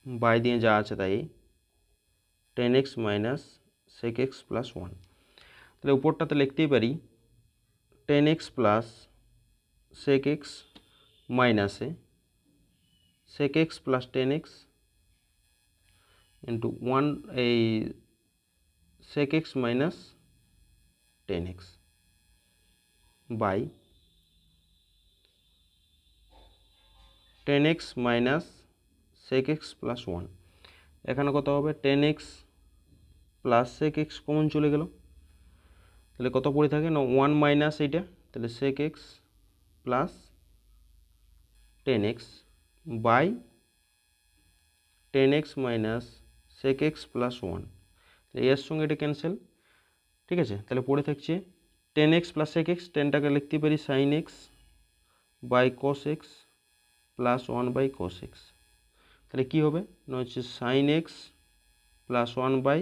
by দিয়ে যা আছে তাই 10x minus sec x plus 1। তাহলে উপরটাতে লিখতেই পারি 10x প্লাস sec x মাইনাসে sec x plus 10x into 1 এই sec x minus 10x by 10x minus sec x plus 1। এখানে কত হবে 10x plus sec x common চলে গেল, তাহলে কত পড়ে থাকে না 1 মাইনাস এইটা, তাহলে sec x plus 10x by 10x minus sec x plus 1। এর সঙ্গে এটা ক্যান্সেল, ঠিক আছে। তাহলে পড়ে থাকছে 10x প্লাস sec x, 10টাকে লিখতে পারি sin x by cos x plus 1 by cos x। তাহলে কী হবে না হচ্ছে sin x plus 1 by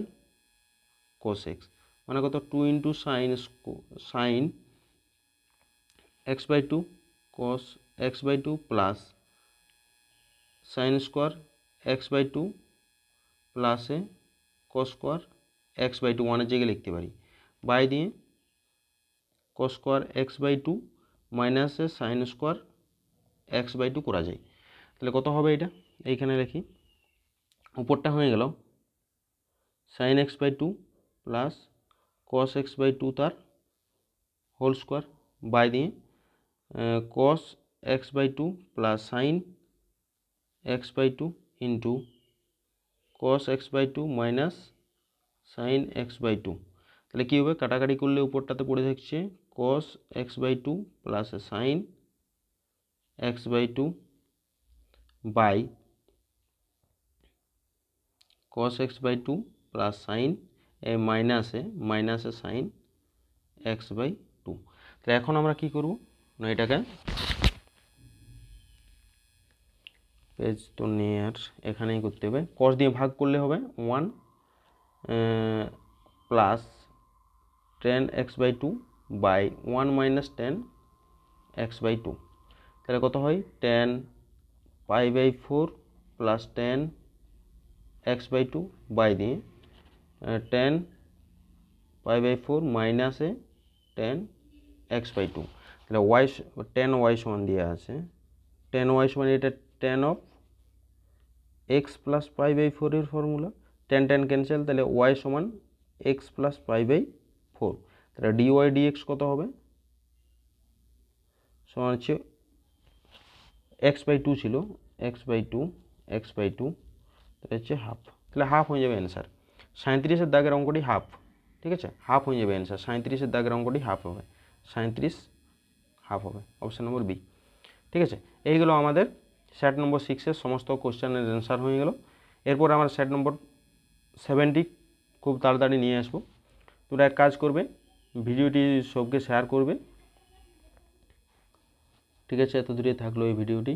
cos x মানে কত 2 into sin x by 2 cos x by 2 plus sin square x by 2 প্লাসে cos স্কোয়ার x বাই 2 1-এর জায়গায় লিখতে পারি বাই দিয়ে cos স্কোয়ার x বাই 2 মাইনাসে sin স্কোয়ার x বাই 2 করা যায়। তাহলে কত হবে এটা এইখানে লিখি, উপরটা হয়ে গেল sin x by 2 plus cos x by 2 তার হোল স্কোয়ার বাই দিয়ে cos x by 2 plus sin x by 2 into cos x by 2 minus sin x by 2। তাহলে কী হবে কাটাকাটি করলে উপরটাতে পড়ে থাকছে cos x by 2 plus sin x by 2 by cos x by 2 plus sin মাইনাসে sin x by 2। তাহলে এখন আমরা কি করব না এটাকে পেজ তো নিয়ে আর এখানেই করতে হবে, cos দিয়ে ভাগ করলে হবে 1 plus 10x by 2 by 1 minus 10x by 2। তাহলে কত হয় 10 pi by 4 plus 10x by 2 by দিয়ে 10 পাই বাই 4 মাইনাসে 10x বাই 2। তাহলে y 10y সমান দেওয়া আছে, 10y সমান এটা 10 of x plus pi by 4 এর ফর্মুলা, 10 ক্যান্সেল, তাহলে y সমান x প্লাস পাই বাই 4। তাহলে dy dx কত হবে সমান হচ্ছে x বাই 2 ছিল x বাই 2 তাহলে হচ্ছে হাফ, তাহলে হাফ হয়ে যাবে অ্যান্সার। 37-এর দাগের অঙ্কটি হাফ, ঠিক আছে, হাফ হয়ে যাবে অ্যান্সার। 37-এর দাগের অঙ্কটি হাফ হবে, 37 হাফ হবে, অপশান নম্বর বি, ঠিক আছে। এইগুলো আমাদের সেট নম্বর 6-এর সমস্ত কোশ্চেনের অ্যান্সার হয়ে গেল। এরপর আমরা সেট নম্বর 70 খুব তাড়াতাড়ি নিয়ে আসবো। তোমরা এক কাজ করবে, ভিডিওটি সবকে শেয়ার করবে, ঠিক আছে। এত দূরে থাকলো এই ভিডিওটি।